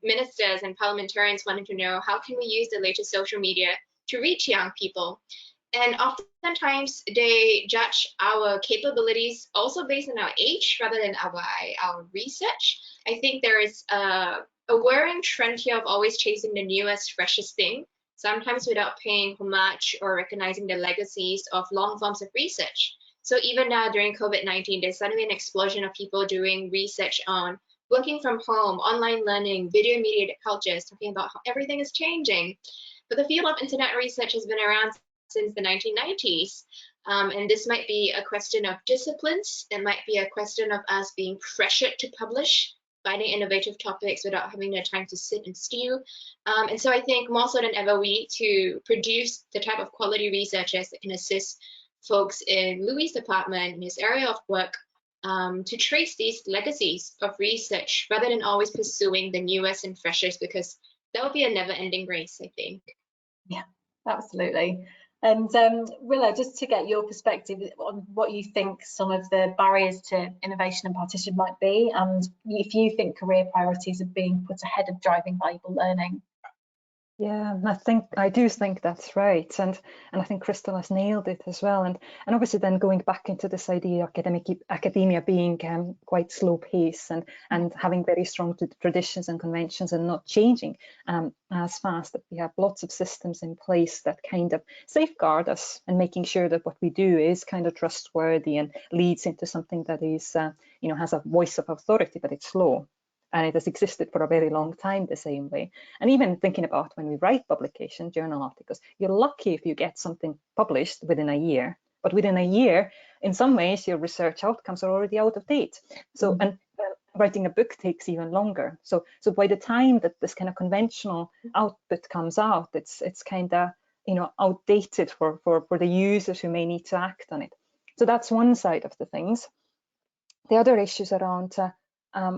S4: ministers and parliamentarians wanting to know how can we use the latest social media to reach young people. And oftentimes they judge our capabilities also based on our age rather than our research. I think there is a worrying trend here of always chasing the newest, freshest thing, sometimes without paying homage or recognizing the legacies of long forms of research. So even now during COVID-19, there's suddenly an explosion of people doing research on working from home, online learning, video mediated cultures, talking about how everything is changing. But the field of internet research has been around since the 1990s. And this might be a question of disciplines. It might be a question of us being pressured to publish, finding innovative topics without having the time to sit and stew. And so I think more so than ever, we need to produce the type of quality researchers that can assist folks in Louis' department, in his area of work, to trace these legacies of research rather than always pursuing the newest and freshest, because that would be a never-ending race, I think.
S1: Yeah, absolutely. And Willa, just to get your perspective on what you think some of the barriers to innovation and partition might be, and if you think career priorities are being put ahead of driving valuable learning.
S3: Yeah, I do think that's right, and I think Crystal has nailed it as well. And obviously, then going back into this idea of academia being quite slow pace and having very strong traditions and conventions and not changing as fast. That we have lots of systems in place that kind of safeguard us and making sure that what we do is kind of trustworthy and leads into something that is has a voice of authority, but it's slow. And it has existed for a very long time the same way. And even thinking about when we write publication journal articles, you're lucky if you get something published within a year. But within a year, in some ways, your research outcomes are already out of date. So, and writing a book takes even longer. So by the time that this kind of conventional output comes out, it's kind of outdated for the users who may need to act on it. So that's one side of the things. The other issues around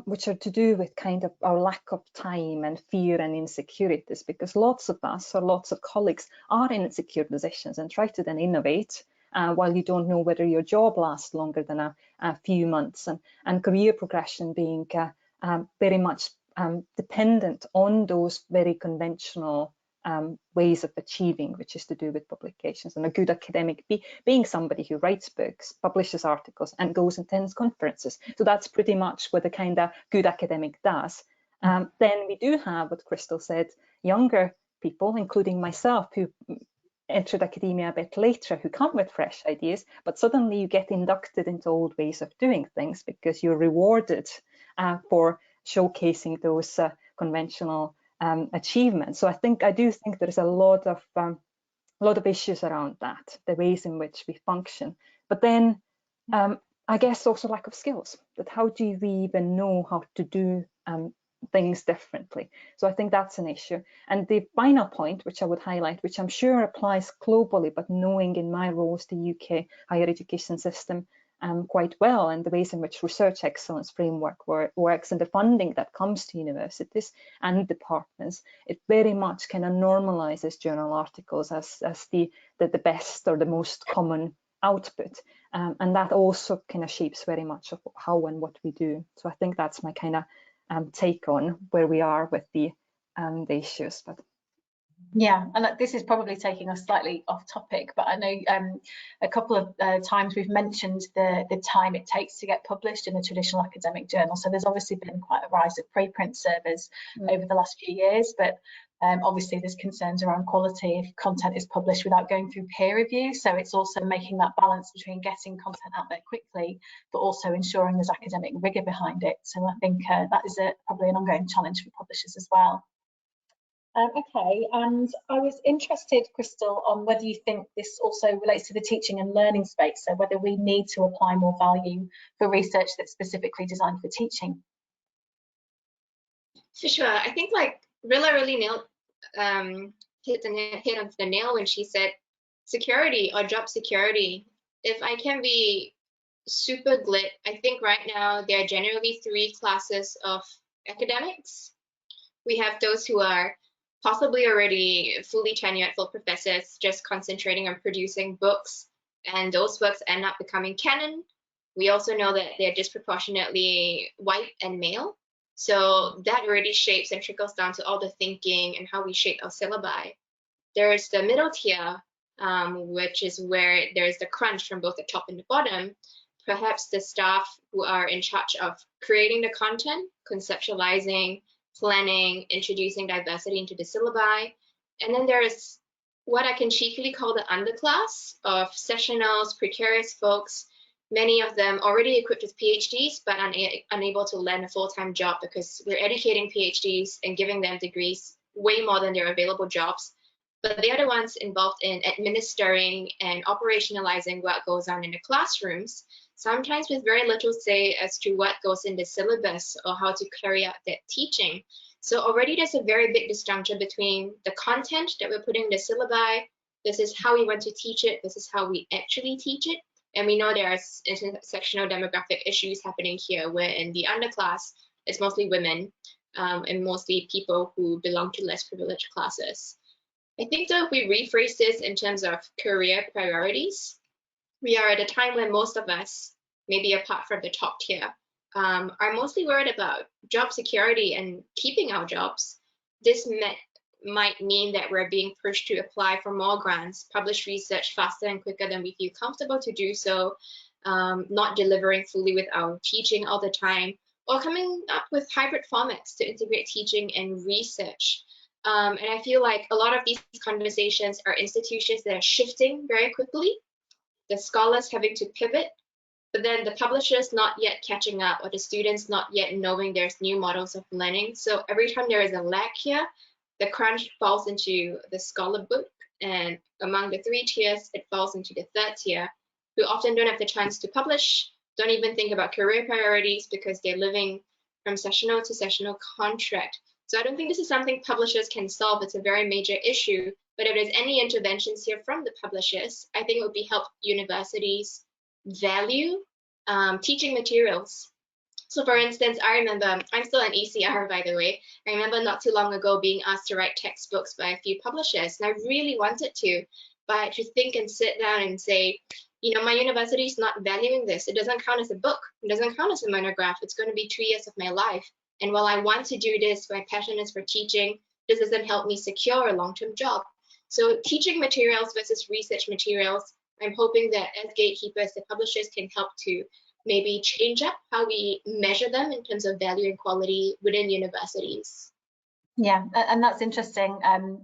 S3: which are to do with kind of our lack of time and fear and insecurities, because lots of us or lots of colleagues are in insecure positions and try to then innovate while you don't know whether your job lasts longer than a few months, and career progression being very much dependent on those very conventional ways of achieving, which is to do with publications. And a good academic being somebody who writes books, publishes articles, and goes and attends conferences. So that's pretty much what a kind of good academic does. Then we do have, what Crystal said, younger people, including myself, who entered academia a bit later, who come with fresh ideas, but suddenly you get inducted into old ways of doing things because you're rewarded for showcasing those conventional achievements. So I do think there's a lot of issues around that, the ways in which we function. But then I guess also lack of skills. That how do we even know how to do things differently? So I think that's an issue. And the final point, which I would highlight, which I'm sure applies globally, but knowing in my roles the UK higher education system quite well, and the ways in which research excellence framework works and the funding that comes to universities and departments, it very much kind of normalizes journal articles as the best or the most common output, and that also kind of shapes very much of how and what we do. So I think that's my kind of take on where we are with the issues. But
S1: yeah, and this is probably taking us slightly off topic, but I know a couple of times we've mentioned the time it takes to get published in a traditional academic journal. So there's obviously been quite a rise of preprint servers over the last few years, but obviously there's concerns around quality if content is published without going through peer review. So it's also making that balance between getting content out there quickly, but also ensuring there's academic rigor behind it. So I think that is probably an ongoing challenge for publishers as well. Okay, and I was interested, Crystal, on whether you think this also relates to the teaching and learning space, so whether we need to apply more value for research that's specifically designed for teaching.
S4: For sure. I think like Rilla really nailed hit on the nail when she said security or job security. If I can be super glib, I think right now there are generally 3 classes of academics. We have those who are possibly already fully tenured full professors just concentrating on producing books, and those books end up becoming canon. We also know that they're disproportionately white and male, so that already shapes and trickles down to all the thinking and how we shape our syllabi. There's the middle tier, which is where there's the crunch from both the top and the bottom, perhaps the staff who are in charge of creating the content, conceptualizing, planning, introducing diversity into the syllabi. And then there's what I can cheekily call the underclass of sessionals, precarious folks, many of them already equipped with PhDs, but unable to land a full-time job because we're educating PhDs and giving them degrees way more than their available jobs. But they are the ones involved in administering and operationalizing what goes on in the classrooms, sometimes with very little say as to what goes in the syllabus or how to carry out that teaching. So already there's a very big disjunction between the content that we're putting in the syllabi, this is how we want to teach it, this is how we actually teach it. And we know there are intersectional demographic issues happening here, where in the underclass, it's mostly women and mostly people who belong to less privileged classes. I think that if we rephrase this in terms of career priorities, we are at a time when most of us, maybe apart from the top tier, are mostly worried about job security and keeping our jobs. This might mean that we're being pushed to apply for more grants, publish research faster and quicker than we feel comfortable to do so, not delivering fully with our teaching all the time, or coming up with hybrid formats to integrate teaching and research. And I feel like a lot of these conversations are institutions that are shifting very quickly, the scholars having to pivot, but then the publishers not yet catching up, or the students not yet knowing there's new models of learning. So every time there is a lag here, the crunch falls into the scholar book, and among the 3 tiers, it falls into the 3rd tier, who often don't have the chance to publish, don't even think about career priorities because they're living from sessional to sessional contract. So I don't think this is something publishers can solve. It's a very major issue. But if there's any interventions here from the publishers, I think it would be help universities value teaching materials. So for instance, I remember, I'm still an ECR, by the way. I remember not too long ago being asked to write textbooks by a few publishers, and I really wanted to, but to think and sit down and say, you know, my university is not valuing this. It doesn't count as a book. It doesn't count as a monograph. It's going to be 3 years of my life. And while I want to do this, my passion is for teaching, this doesn't help me secure a long-term job. So teaching materials versus research materials, I'm hoping that as gatekeepers, the publishers can help to maybe change up how we measure them in terms of value and quality within universities.
S1: Yeah, and that's interesting.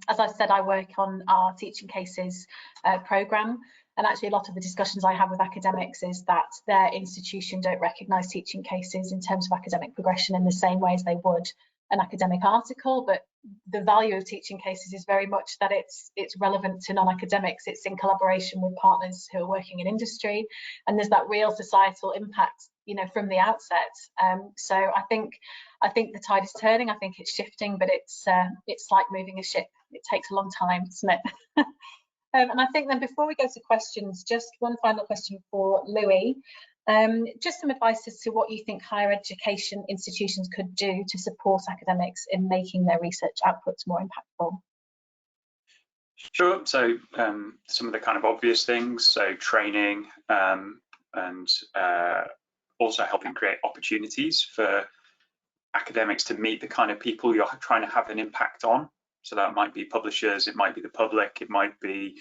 S1: As I've said, I work on our teaching cases programme, and actually a lot of the discussions I have with academics is that their institution don't recognise teaching cases in terms of academic progression in the same way as they would an academic article, but the value of teaching cases is very much that it's relevant to non-academics. It's in collaboration with partners who are working in industry, and there's that real societal impact, you know, from the outset. So I think the tide is turning. I think it's shifting, but it's like moving a ship. It takes a long time, doesn't it? And I think then before we go to questions, just one final question for Louis. Just some advice as to what you think higher education institutions could do to support academics in making their research outputs more impactful.
S5: Sure. So some of the kind of obvious things, so training and also helping create opportunities for academics to meet the kind of people you're trying to have an impact on. So that might be publishers, it might be the public, it might be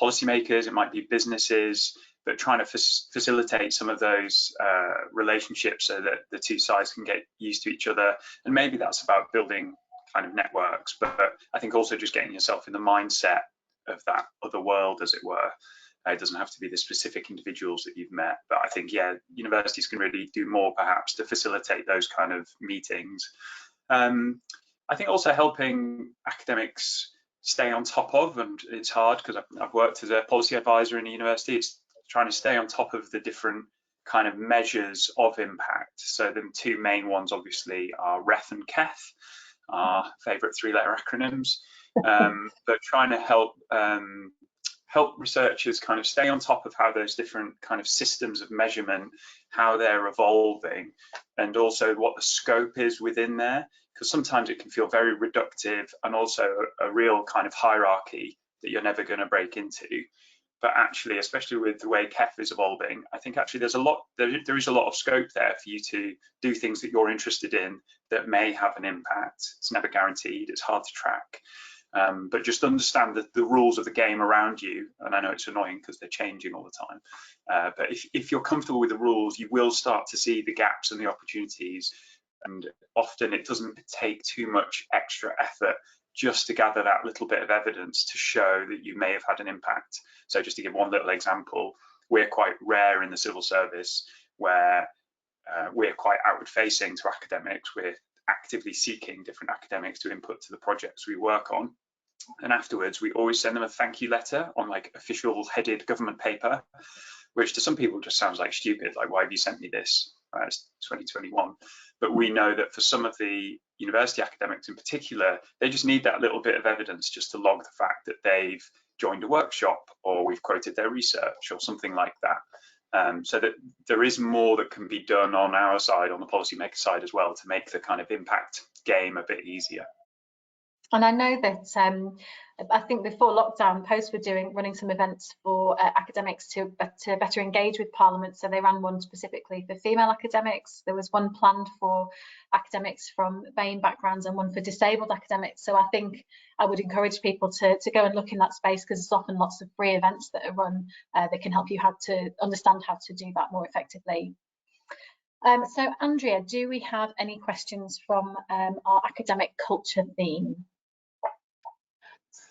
S5: policymakers, it might be businesses, but trying to facilitate some of those relationships so that the two sides can get used to each other. And maybe that's about building kind of networks, but I think also just getting yourself in the mindset of that other world, as it were. It doesn't have to be the specific individuals that you've met, but I think, yeah, universities can really do more perhaps to facilitate those kind of meetings. I think also helping academics stay on top of, and it's hard because I've worked as a policy advisor in a university, it's trying to stay on top of the different kind of measures of impact. So the 2 main ones obviously are REF and KEF, our favourite 3-letter acronyms, but trying to help researchers kind of stay on top of how those different kind of systems of measurement, how they're evolving, and also what the scope is within there, because sometimes it can feel very reductive and also a real kind of hierarchy that you're never going to break into. But actually, especially with the way KEF is evolving, I think actually there is a lot of scope there for you to do things that you're interested in that may have an impact. It's never guaranteed, it's hard to track. But just understand the rules of the game around you. And I know it's annoying because they're changing all the time. But if you're comfortable with the rules, you will start to see the gaps and the opportunities. And often it doesn't take too much extra effort just to gather that little bit of evidence to show that you may have had an impact. So just to give one little example, we're quite rare in the civil service where we're quite outward facing to academics. We're actively seeking different academics to input to the projects we work on. And afterwards, we always send them a thank you letter on like official headed government paper, which to some people just sounds like stupid. Like, why have you sent me this? It's 2021. But we know that for some of the university academics in particular, they just need that little bit of evidence just to log the fact that they've joined a workshop or we've quoted their research or something like that. So that there is more that can be done on our side, on the policymaker side as well, to make the kind of impact game a bit easier.
S1: And I know that I think before lockdown, Post were running some events for academics to better engage with Parliament. So they ran one specifically for female academics. There was one planned for academics from BAME backgrounds and one for disabled academics. So I think I would encourage people to go and look in that space, because there's often lots of free events that are run that can help you how to understand how to do that more effectively. So Andrea, do we have any questions from our academic culture theme?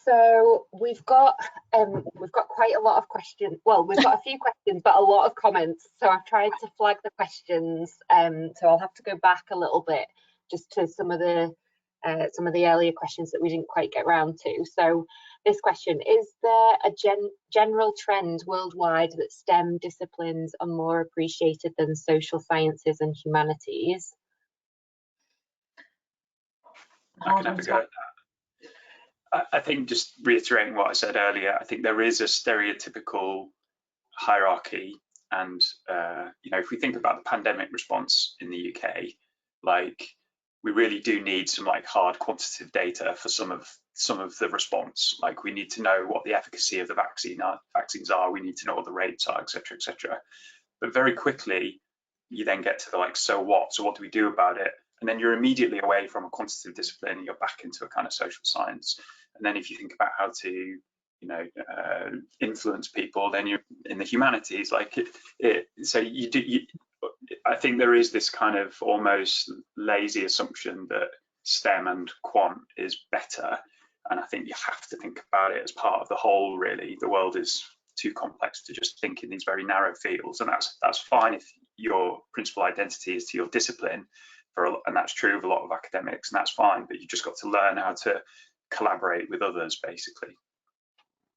S2: So we've got quite a lot of questions. Well, we've got a few questions, but a lot of comments. So I've tried to flag the questions. So I'll have to go back a little bit just to some of the earlier questions that we didn't quite get round to. So this question: is there a general trend worldwide that STEM disciplines are more appreciated than social sciences and humanities?
S5: I can have a go at that. I think, just reiterating what I said earlier, I think there is a stereotypical hierarchy, and you know, if we think about the pandemic response in the UK, like, we really do need some like hard quantitative data for some of the response. Like, we need to know what the efficacy of the vaccines are. We need to know what the rates are, etc., etc. But very quickly, you then get to the like, so what? So what do we do about it? And then you're immediately away from a quantitative discipline and you're back into a kind of social science. And then if you think about how to, you know, influence people, then you're in the humanities. Like so I think there is this kind of almost lazy assumption that STEM and quant is better. And I think you have to think about it as part of the whole, really. The world is too complex to just think in these very narrow fields. And that's fine if your principal identity is to your discipline, and that's true of a lot of academics, and that's fine, but you just got to learn how to collaborate with others, basically.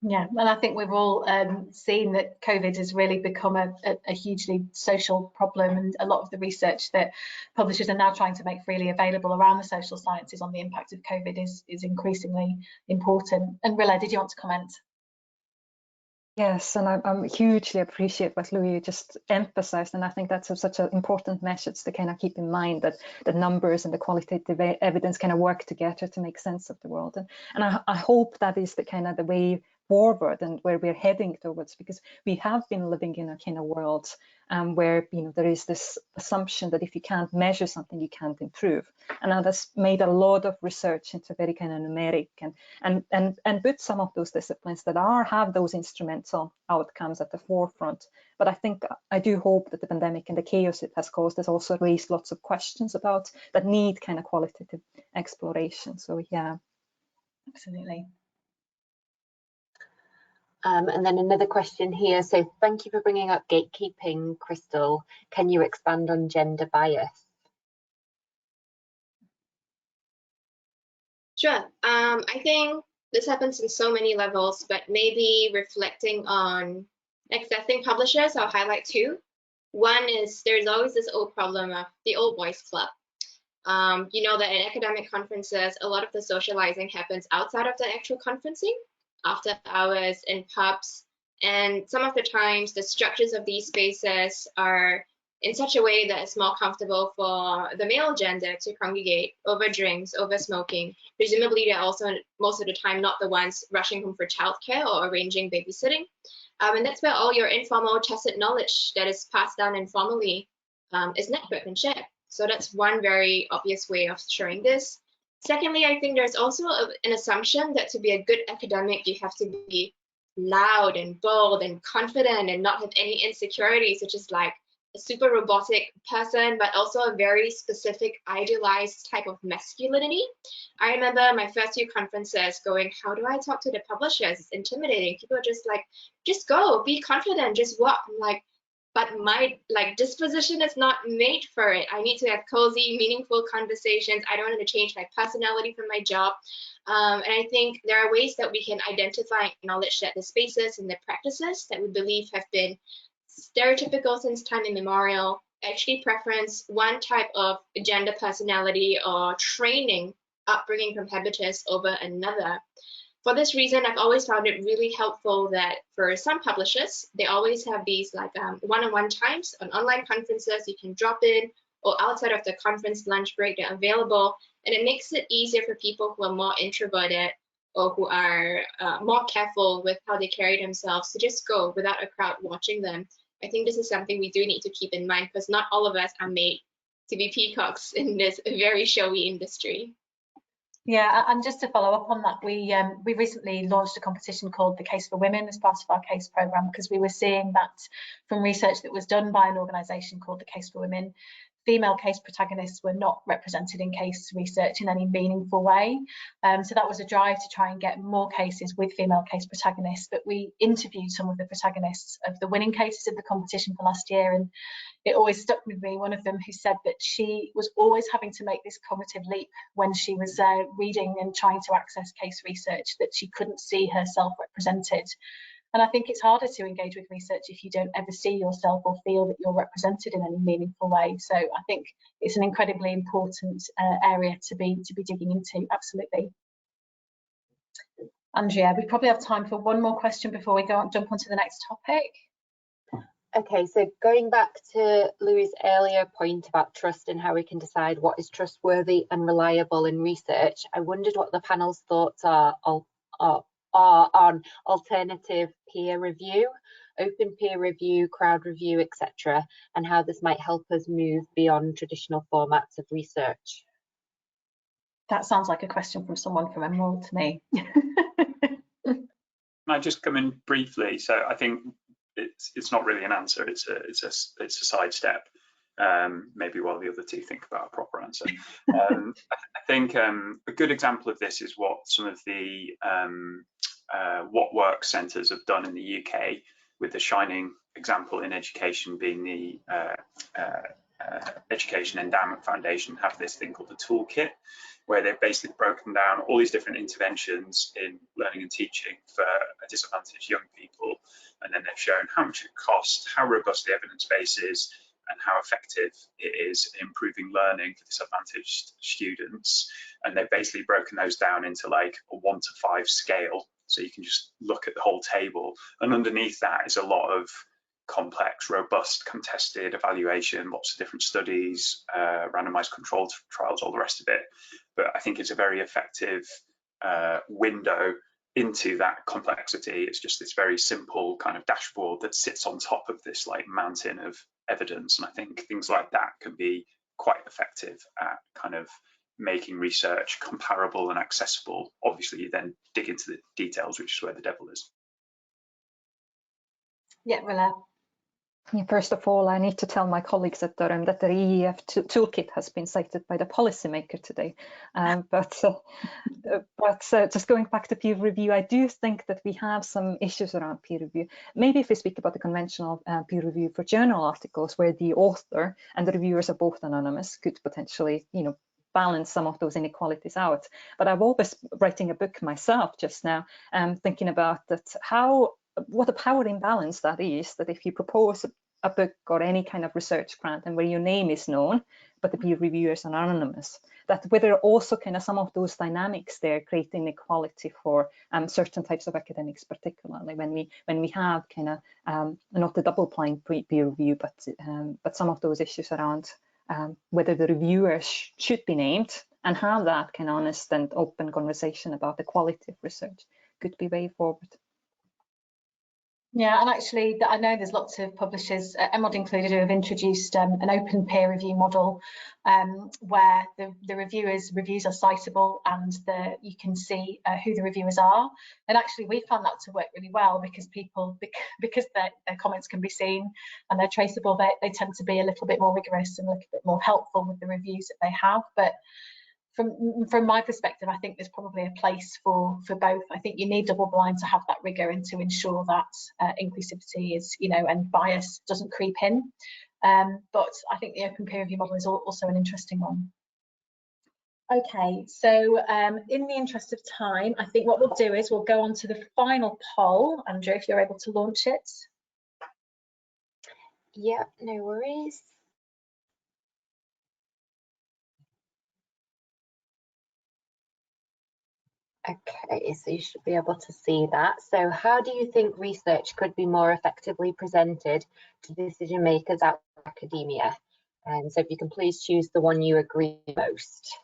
S1: Yeah, and I think we've all seen that COVID has really become a hugely social problem, and a lot of the research that publishers are now trying to make freely available around the social sciences on the impact of COVID is increasingly important. And Rilla, did you want to comment?
S3: Yes, and I hugely appreciate what Louis just emphasized, and I think that's such an important message to kind of keep in mind, that the numbers and the qualitative evidence kind of work together to make sense of the world. And I hope that is the kind of the way forward and where we're heading towards, because we have been living in a kind of world where, you know, there is this assumption that if you can't measure something, you can't improve. And that has made a lot of research into very kind of numeric and put some of those disciplines that have those instrumental outcomes at the forefront. But I do hope that the pandemic and the chaos it has caused has also raised lots of questions about that need kind of qualitative exploration. So yeah.
S1: Absolutely.
S2: And then another question here. So thank you for bringing up gatekeeping, Crystal. Can you expand on gender bias?
S4: Sure. I think this happens in so many levels, but maybe reflecting on accessing publishers, I'll highlight two. One is there's always this old problem of the old boys club. You know that in academic conferences, a lot of the socializing happens outside of the actual conferencing, after hours, in pubs, and some of the times the structures of these spaces are in such a way that it's more comfortable for the male gender to congregate over drinks, over smoking. Presumably they're also most of the time not the ones rushing home for childcare or arranging babysitting. And that's where all your informal tacit knowledge that is passed down informally is networked and shared. So that's one very obvious way of showing this. Secondly, I think there's also an assumption that to be a good academic, you have to be loud and bold and confident and not have any insecurities, which is like a super robotic person, but also a very specific idealized type of masculinity. I remember my first few conferences going, how do I talk to the publishers? It's intimidating. People are just like, just go, be confident, just walk. I'm like, but my disposition is not made for it. I need to have cozy, meaningful conversations. I don't want to change my personality for my job. And I think there are ways that we can identify and acknowledge that the spaces and the practices that we believe have been stereotypical since time immemorial actually preference one type of gender personality or training, upbringing from habitus over another. For this reason, I've always found it really helpful that for some publishers, they always have these like one-on-one times on online conferences you can drop in, or outside of the conference lunch break, they're available, and it makes it easier for people who are more introverted or who are more careful with how they carry themselves to just go without a crowd watching them. I think this is something we do need to keep in mind, because not all of us are made to be peacocks in this very showy industry.
S1: Yeah, and just to follow up on that, we recently launched a competition called the Case for Women as part of our CASE programme, because we were seeing that from research that was done by an organisation called the Case for Women, female case protagonists were not represented in case research in any meaningful way. So that was a drive to try and get more cases with female case protagonists. But we interviewed some of the protagonists of the winning cases of the competition for last year, and it always stuck with me. One of them who said that she was always having to make this cognitive leap when she was reading and trying to access case research, that she couldn't see herself represented. And I think it's harder to engage with research if you don't ever see yourself or feel that you're represented in any meaningful way. So I think it's an incredibly important area to be digging into. Absolutely. Andrea, we probably have time for one more question before we jump onto the next topic.
S2: Okay, so going back to Louis' earlier point about trust and how we can decide what is trustworthy and reliable in research, I wondered what the panel's thoughts are on alternative peer review, open peer review, crowd review, etc., and how this might help us move beyond traditional formats of research.
S1: That sounds like a question from someone from Emerald to me.
S5: Can I just come in briefly? So I think it's not really an answer. It's a sidestep. Maybe while the other two think about a proper answer. I think a good example of this is what some of the What Works centres have done in the UK, with the shining example in education being the Education Endowment Foundation have this thing called the toolkit, where they've basically broken down all these different interventions in learning and teaching for disadvantaged young people, and then they've shown how much it costs, how robust the evidence base is, and how effective it is in improving learning for disadvantaged students. And they've basically broken those down into like a 1 to 5 scale, so you can just look at the whole table, and underneath that is a lot of complex, robust, contested evaluation, lots of different studies, randomized controlled trials, all the rest of it. But I think it's a very effective window into that complexity. It's just this very simple kind of dashboard that sits on top of this like mountain of evidence. And I think things like that can be quite effective at kind of making research comparable and accessible. Obviously, you then dig into the details, which is where the devil is.
S1: Yeah, Rilla.
S3: First of all, I need to tell my colleagues at Durham that the EEF toolkit has been cited by the policymaker today. But just going back to peer review, I do think that we have some issues around peer review. Maybe if we speak about the conventional peer review for journal articles, where the author and the reviewers are both anonymous, could potentially, balance some of those inequalities out. But I'm always writing a book myself just now, thinking about that what a power imbalance that is, that if you propose a book or any kind of research grant and where your name is known, but the peer reviewers are anonymous, that whether also kind of some of those dynamics there create inequality for certain types of academics, particularly when we have kind of not the double-blind peer review, but some of those issues around whether the reviewers should be named, and have that kind of honest and open conversation about the quality of research could be way forward.
S1: Yeah, and actually, I know there's lots of publishers, Emerald included, who have introduced an open peer review model where the reviews are citable, and you can see who the reviewers are. And actually, we found that to work really well, because because their comments can be seen and they're traceable, they tend to be a little bit more rigorous and a little bit more helpful with the reviews that they have. But from my perspective, I think there's probably a place for both. I think you need double blind to have that rigor and to ensure that inclusivity is, and bias doesn't creep in. But I think the open peer review model is also an interesting one. Okay, so in the interest of time, I think what we'll do is we'll go on to the final poll. Andrew, if you're able to launch it.
S2: Yeah, no worries. Okay, so you should be able to see that. So how do you think research could be more effectively presented to decision makers out of academia? And so if you can please choose the one you agree most.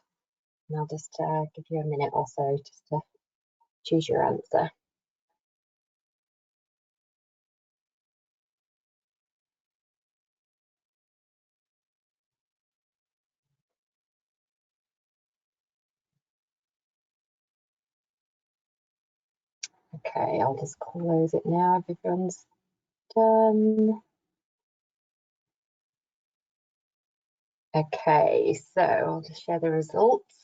S2: And I'll just give you a minute or so just to choose your answer. Okay, I'll just close it now if everyone's done. Okay, so I'll just share the results.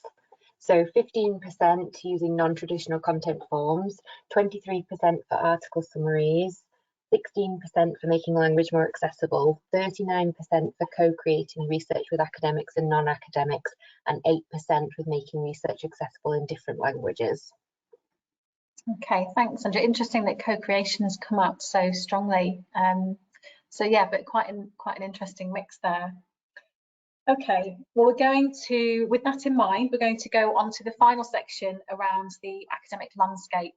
S2: So 15% using non-traditional content forms, 23% for article summaries, 16% for making language more accessible, 39% for co-creating research with academics and non-academics, and 8% with making research accessible in different languages.
S1: Okay, thanks, Sandra. Interesting that co-creation has come out so strongly. So yeah, but quite an interesting mix there. Okay, well, we're going to, with that in mind, we're going to go on to the final section around the academic landscape.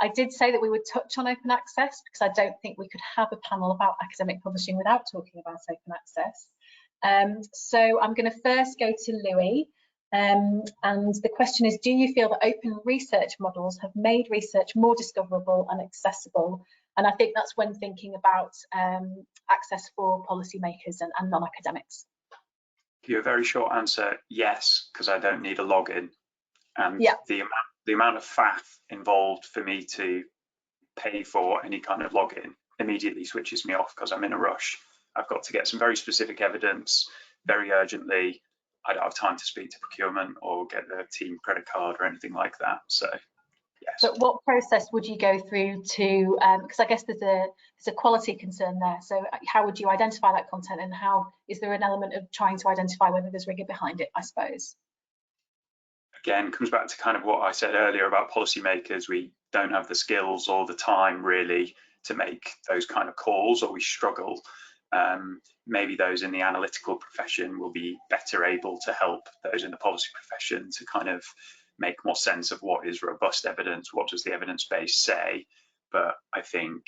S1: I did say that we would touch on open access because I don't think we could have a panel about academic publishing without talking about open access. So I'm going to first go to Louis. And the question is, do you feel that open research models have made research more discoverable and accessible? And I think that's when thinking about access for policymakers and non-academics.
S5: Give you a very short answer, yes, because I don't need a login. And
S1: yeah,
S5: the amount of faff involved for me to pay for any kind of login immediately switches me off because I'm in a rush. I've got to get some very specific evidence very urgently. I don't have time to speak to procurement or get the team credit card or anything like that. So yes.
S1: But what process would you go through to, because I guess there's a quality concern there. So how would you identify that content, and how is there an element of trying to identify whether there's rigor behind it, I suppose?
S5: Again, comes back to kind of what I said earlier about policymakers. We don't have the skills or the time really to make those kind of calls, or we struggle. Maybe those in the analytical profession will be better able to help those in the policy profession to kind of make more sense of what is robust evidence, what does the evidence base say. But I think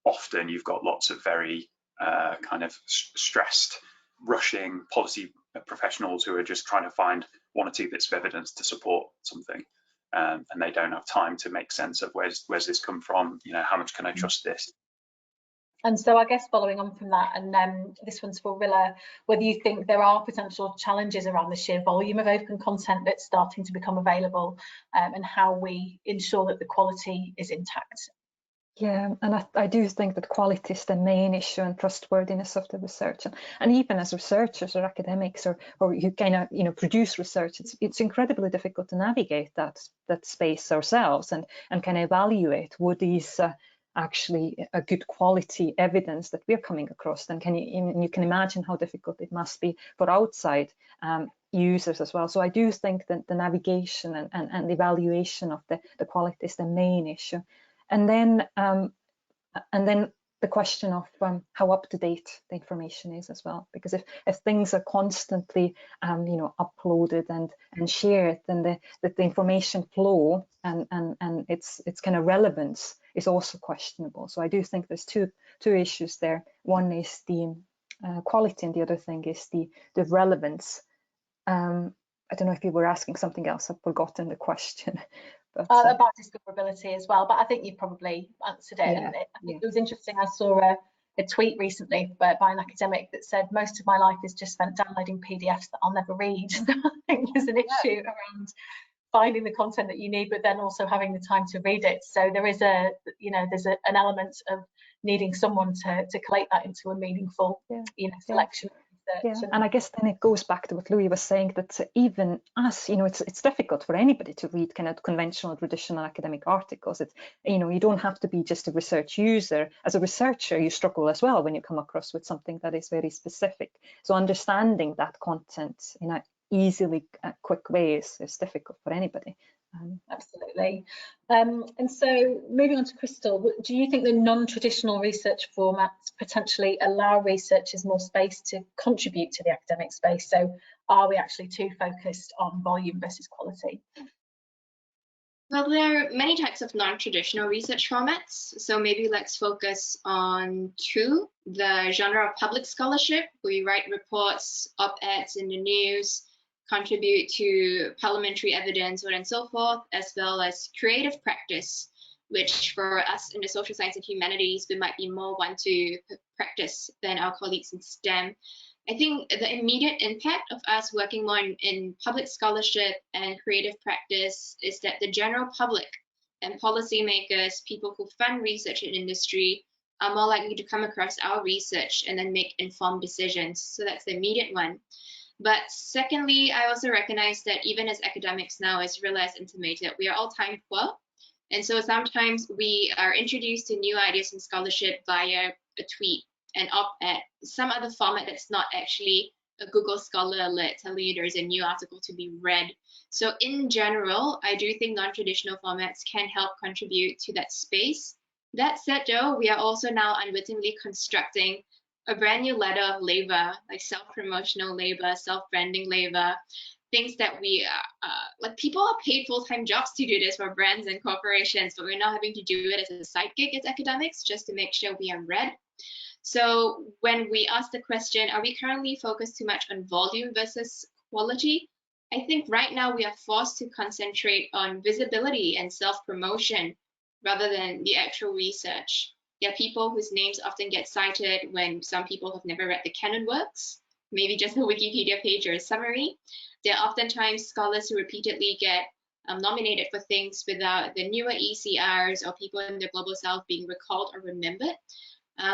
S5: often you've got lots of very kind of stressed, rushing policy professionals who are just trying to find one or two bits of evidence to support something, and they don't have time to make sense of where's this come from, you know, how much can I trust this?
S1: And so I guess following on from that, and this one's for Rilla, whether you think there are potential challenges around the sheer volume of open content that's starting to become available, and how we ensure that the quality is intact.
S3: Yeah, and I do think that quality is the main issue, and trustworthiness of the research. And even as researchers or academics or you kind of, you know, produce research, it's incredibly difficult to navigate that space ourselves and kind of evaluate what is actually a good quality evidence that we're coming across. Then you can imagine how difficult it must be for outside users as well. So I do think that the navigation and the evaluation of the quality is the main issue. And then the question of how up to date the information is as well, because if things are constantly you know, uploaded and shared, then the information flow and its kind of relevance is also questionable. So I do think there's two issues there. One is the quality, and the other thing is the relevance. I don't know if you were asking something else. I've forgotten the question. But,
S1: about discoverability as well, but I think you probably answered it.
S3: Yeah,
S1: and it was interesting. I saw a tweet recently by an academic that said most of my life is just spent downloading PDFs that I'll never read. So I think there's an issue around finding the content that you need, but then also having the time to read it. So there is an element of needing someone to collate that into a meaningful, you know, selection.
S3: Yeah, and I guess then it goes back to what Louis was saying, that even us, you know, it's difficult for anybody to read kind of conventional, traditional academic articles. It's, you know, you don't have to be just a research user. As a researcher, you struggle as well when you come across with something that is very specific. So understanding that content in a easily quick way is difficult for anybody.
S1: Absolutely. And so moving on to Crystal, do you think the non-traditional research formats potentially allow researchers more space to contribute to the academic space? So are we actually too focused on volume versus quality?
S4: Well, there are many types of non-traditional research formats. So maybe let's focus on two: the genre of public scholarship, where you write reports, op-eds in the news, contribute to parliamentary evidence, so on and so forth, as well as creative practice, which for us in the social science and humanities, we might be more want to practice than our colleagues in STEM. I think the immediate impact of us working more in public scholarship and creative practice is that the general public and policymakers, people who fund research in industry, are more likely to come across our research and then make informed decisions. So that's the immediate one. But secondly, I also recognize that even as academics now, as Rilla has intimated, we are all time poor. And so sometimes we are introduced to new ideas in scholarship via a tweet, an op-ed, some other format that's not actually a Google Scholar alert telling you there's a new article to be read. So in general, I do think non-traditional formats can help contribute to that space. That said, though, we are also now unwittingly constructing a brand new ladder of labor, like self-promotional labor, self-branding labor, things that we, like people are paid full-time jobs to do this for brands and corporations, but we're now having to do it as a side gig as academics just to make sure we are read. So when we ask the question, are we currently focused too much on volume versus quality? I think right now we are forced to concentrate on visibility and self-promotion rather than the actual research. There are people whose names often get cited when some people have never read the canon works, maybe just a Wikipedia page or a summary. There are oftentimes scholars who repeatedly get nominated for things without the newer ECRs or people in the Global South being recalled or remembered.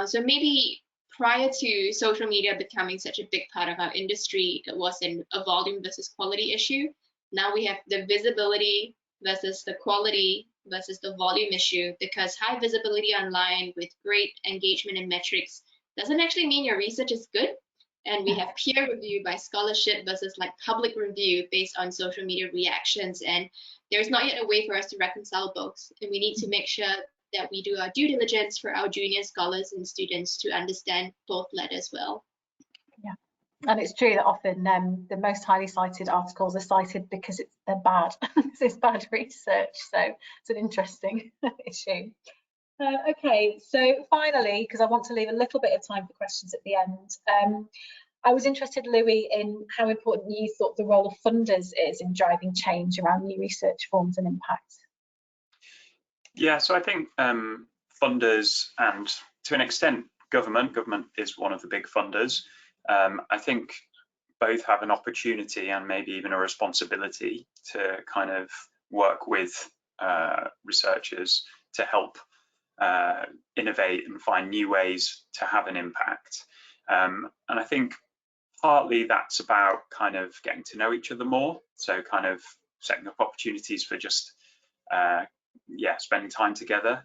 S4: So maybe prior to social media becoming such a big part of our industry, it was a volume versus quality issue. Now we have the visibility versus the quality versus the volume issue, because high visibility online with great engagement and metrics doesn't actually mean your research is good. And we have peer review by scholarship versus like public review based on social media reactions. And there's not yet a way for us to reconcile both. And we need to make sure that we do our due diligence for our junior scholars and students to understand both ladders well.
S1: Yeah, and it's true that often the most highly cited articles are cited because they're bad. It's bad research, so it's an interesting issue. Okay, so finally, because I want to leave a little bit of time for questions at the end, I was interested, Louis, in how important you thought the role of funders is in driving change around new research forms and impact.
S5: Yeah, so I think funders and to an extent government is one of the big funders. I think both have an opportunity and maybe even a responsibility to kind of work with researchers to help innovate and find new ways to have an impact. And I think partly that's about kind of getting to know each other more, so kind of setting up opportunities for just spending time together.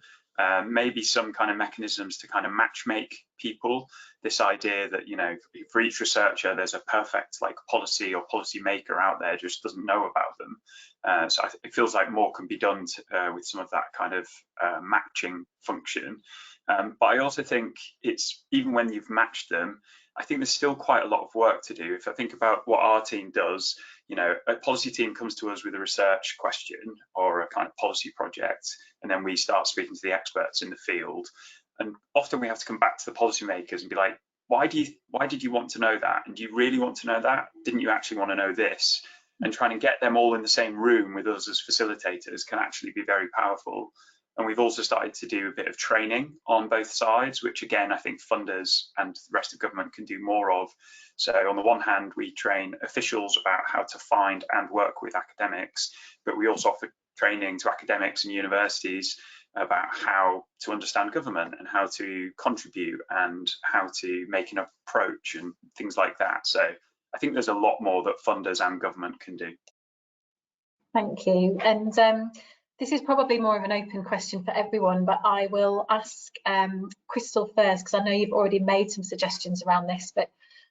S5: Maybe some kind of mechanisms to kind of match make people. This idea that, you know, for each researcher there's a perfect like policy or policy maker out there, just doesn't know about them. So it feels like more can be done with some of that kind of matching function. But I also think it's, even when you've matched them, I think there's still quite a lot of work to do. If I think about what our team does, you know, a policy team comes to us with a research question or a kind of policy project, and then we start speaking to the experts in the field. And often we have to come back to the policymakers and be like, why did you want to know that? And do you really want to know that? Didn't you actually want to know this? And trying to get them all in the same room with us as facilitators can actually be very powerful. And we've also started to do a bit of training on both sides, which again, I think funders and the rest of government can do more of. So on the one hand, we train officials about how to find and work with academics, but we also offer training to academics and universities about how to understand government and how to contribute and how to make an approach and things like that. So I think there's a lot more that funders and government can do.
S1: Thank you. And this is probably more of an open question for everyone, but I will ask Crystal first, because I know you've already made some suggestions around this, but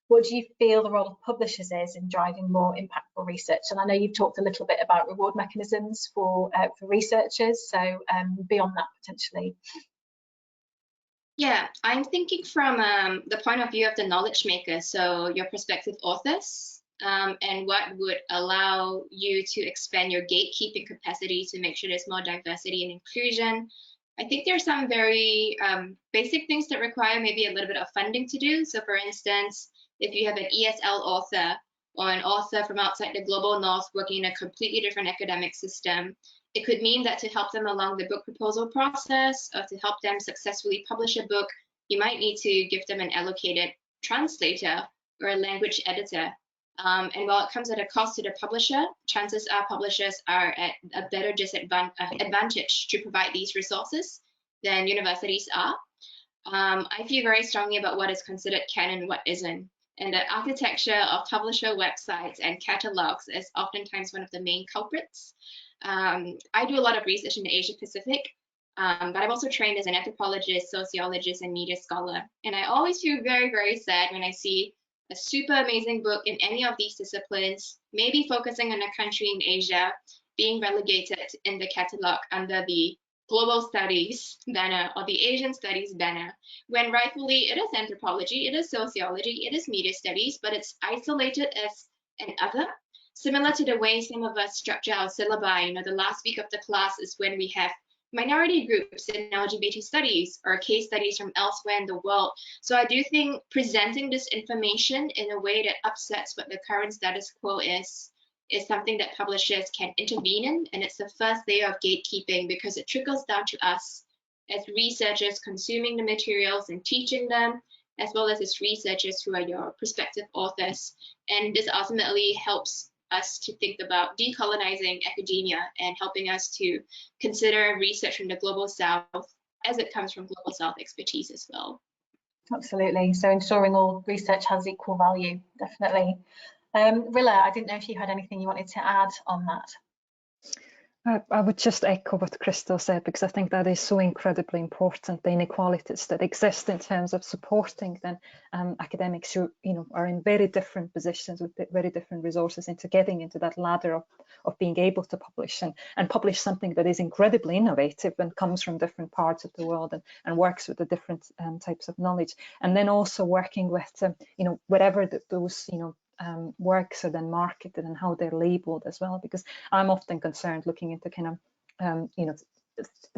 S1: what do you feel the role of publishers is in driving more impactful research? And I know you've talked a little bit about reward mechanisms for researchers, so beyond that potentially.
S4: Yeah, I'm thinking from the point of view of the knowledge maker, so your prospective authors, and what would allow you to expand your gatekeeping capacity to make sure there's more diversity and inclusion. I think there are some very basic things that require maybe a little bit of funding to do. So for instance, if you have an ESL author or an author from outside the global north working in a completely different academic system. It could mean that to help them along the book proposal process or to help them successfully publish a book, you might need to give them an allocated translator or a language editor. And while it comes at a cost to the publisher, chances are publishers are at a better advantage to provide these resources than universities are. I feel very strongly about what is considered canon and what isn't. And the architecture of publisher websites and catalogs is oftentimes one of the main culprits. I do a lot of research in the Asia Pacific, but I'm also trained as an anthropologist, sociologist, and media scholar. And I always feel very, very sad when I see a super amazing book in any of these disciplines, maybe focusing on a country in Asia, being relegated in the catalog under the Global Studies banner or the Asian Studies banner, when rightfully it is anthropology, it is sociology, it is media studies, but it's isolated as an other. Similar to the way some of us structure our syllabi, the last week of the class is when we have minority groups in LGBT studies or case studies from elsewhere in the world. So I do think presenting this information in a way that upsets what the current status quo is something that publishers can intervene in, and it's the first layer of gatekeeping because it trickles down to us as researchers consuming the materials and teaching them, as well as researchers who are your prospective authors. And this ultimately helps us to think about decolonizing academia and helping us to consider research from the Global South as it comes from Global South expertise as well.
S1: Absolutely. So ensuring all research has equal value, definitely. Rilla, I didn't know if you had anything you wanted to add on that.
S3: I would just echo what Crystal said, because I think that is so incredibly important, the inequalities that exist in terms of supporting then academics who are in very different positions with very different resources into getting into that ladder of being able to publish and publish something that is incredibly innovative and comes from different parts of the world and works with the different types of knowledge, and then also working with wherever those works are then marketed and how they're labeled as well, because I'm often concerned looking into kind of the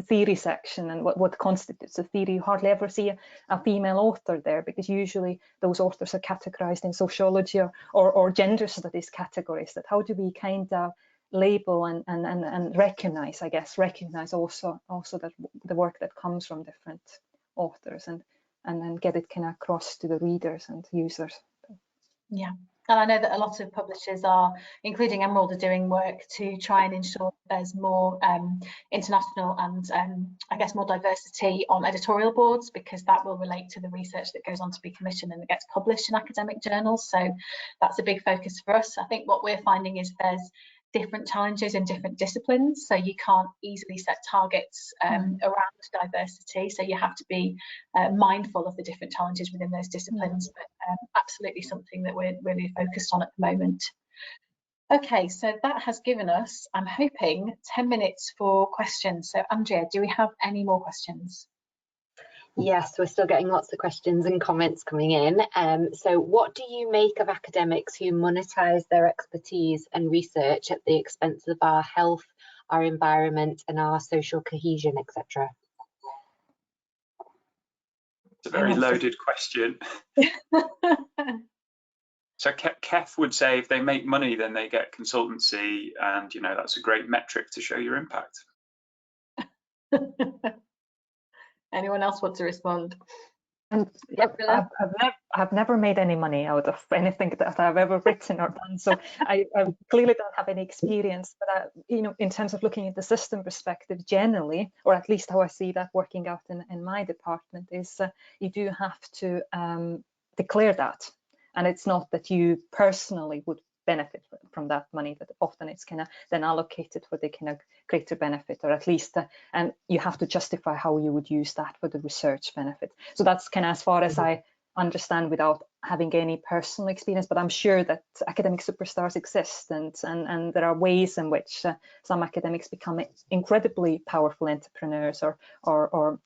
S3: theory section and what constitutes a theory. You hardly ever see a female author there, because usually those authors are categorized in sociology or gender studies categories. That how do we kind of label and recognize also that the work that comes from different authors and then get it kind of across to the readers and users.
S1: Yeah. And I know that a lot of publishers are, including Emerald, are doing work to try and ensure there's more international and I guess more diversity on editorial boards, because that will relate to the research that goes on to be commissioned and that gets published in academic journals. So that's a big focus for us. I think what we're finding is there's different challenges in different disciplines, so you can't easily set targets around diversity, so you have to be mindful of the different challenges within those disciplines, but absolutely something that we're really focused on at the moment. Okay, so that has given us, I'm hoping, 10 minutes for questions. So Andrea, do we have any more questions?
S2: Yes, we're still getting lots of questions and comments coming in. So what do you make of academics who monetize their expertise and research at the expense of our health, our environment, and our social cohesion, etc.?
S5: It's a very loaded question. So Kef would say if they make money, then they get consultancy, and that's a great metric to show your impact.
S1: Anyone else want to respond?
S3: And yep, I've never made any money out of anything that I've ever written or done, so I clearly don't have any experience. But in terms of looking at the system perspective generally, or at least how I see that working out in my department, is you do have to declare that, and it's not that you personally would benefit from that money, that often it's kind of then allocated for the kind of greater benefit, or at least and you have to justify how you would use that for the research benefit. So that's kind of as far as I understand without having any personal experience, but I'm sure that academic superstars exist, and there are ways in which some academics become incredibly powerful entrepreneurs or kind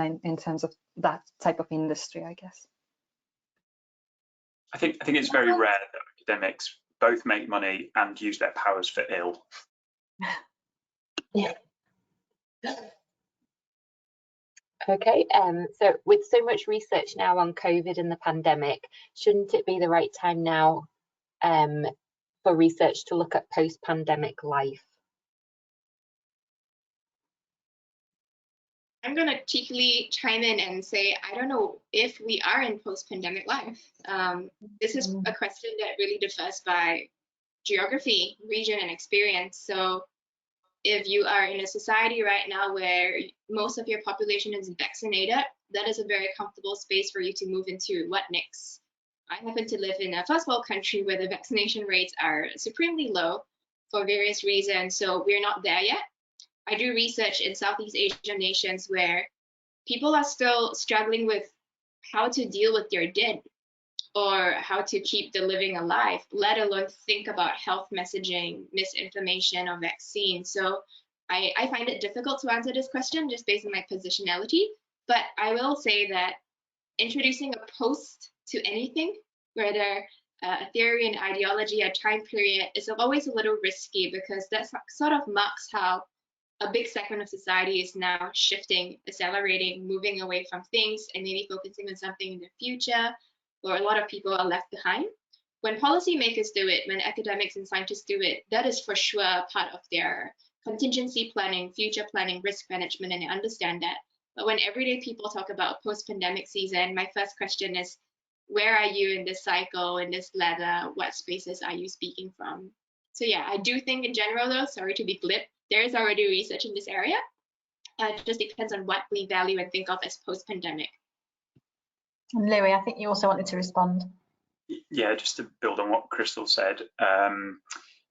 S3: of in terms of that type of industry, I guess.
S5: I think it's very rare that academics both make money and use their powers for ill.
S2: Yeah. Okay, so with so much research now on COVID and the pandemic, shouldn't it be the right time now for research to look at post-pandemic life?
S4: I'm going to cheekily chime in and say, I don't know if we are in post-pandemic life. This is a question that really differs by geography, region, and experience. So if you are in a society right now where most of your population is vaccinated, that is a very comfortable space for you to move into what next. I happen to live in a first world country where the vaccination rates are supremely low for various reasons, so we're not there yet. I do research in Southeast Asian nations where people are still struggling with how to deal with their dead or how to keep the living alive, let alone think about health messaging, misinformation, or vaccines. So I find it difficult to answer this question just based on my positionality, but I will say that introducing a post to anything, whether a theory, an ideology, a time period, is always a little risky because that sort of marks how a big segment of society is now shifting, accelerating, moving away from things and maybe focusing on something in the future, or a lot of people are left behind. When policymakers do it, when academics and scientists do it, that is for sure part of their contingency planning, future planning, risk management, and I understand that. But when everyday people talk about post-pandemic season, my first question is, where are you in this cycle, in this ladder? What spaces are you speaking from? So yeah, I do think in general though, sorry to be glib, there is already research in this area. It just depends on what we value and think of as post-pandemic.
S1: And Louis, I think you also wanted to respond.
S5: Yeah, just to build on what Crystal said.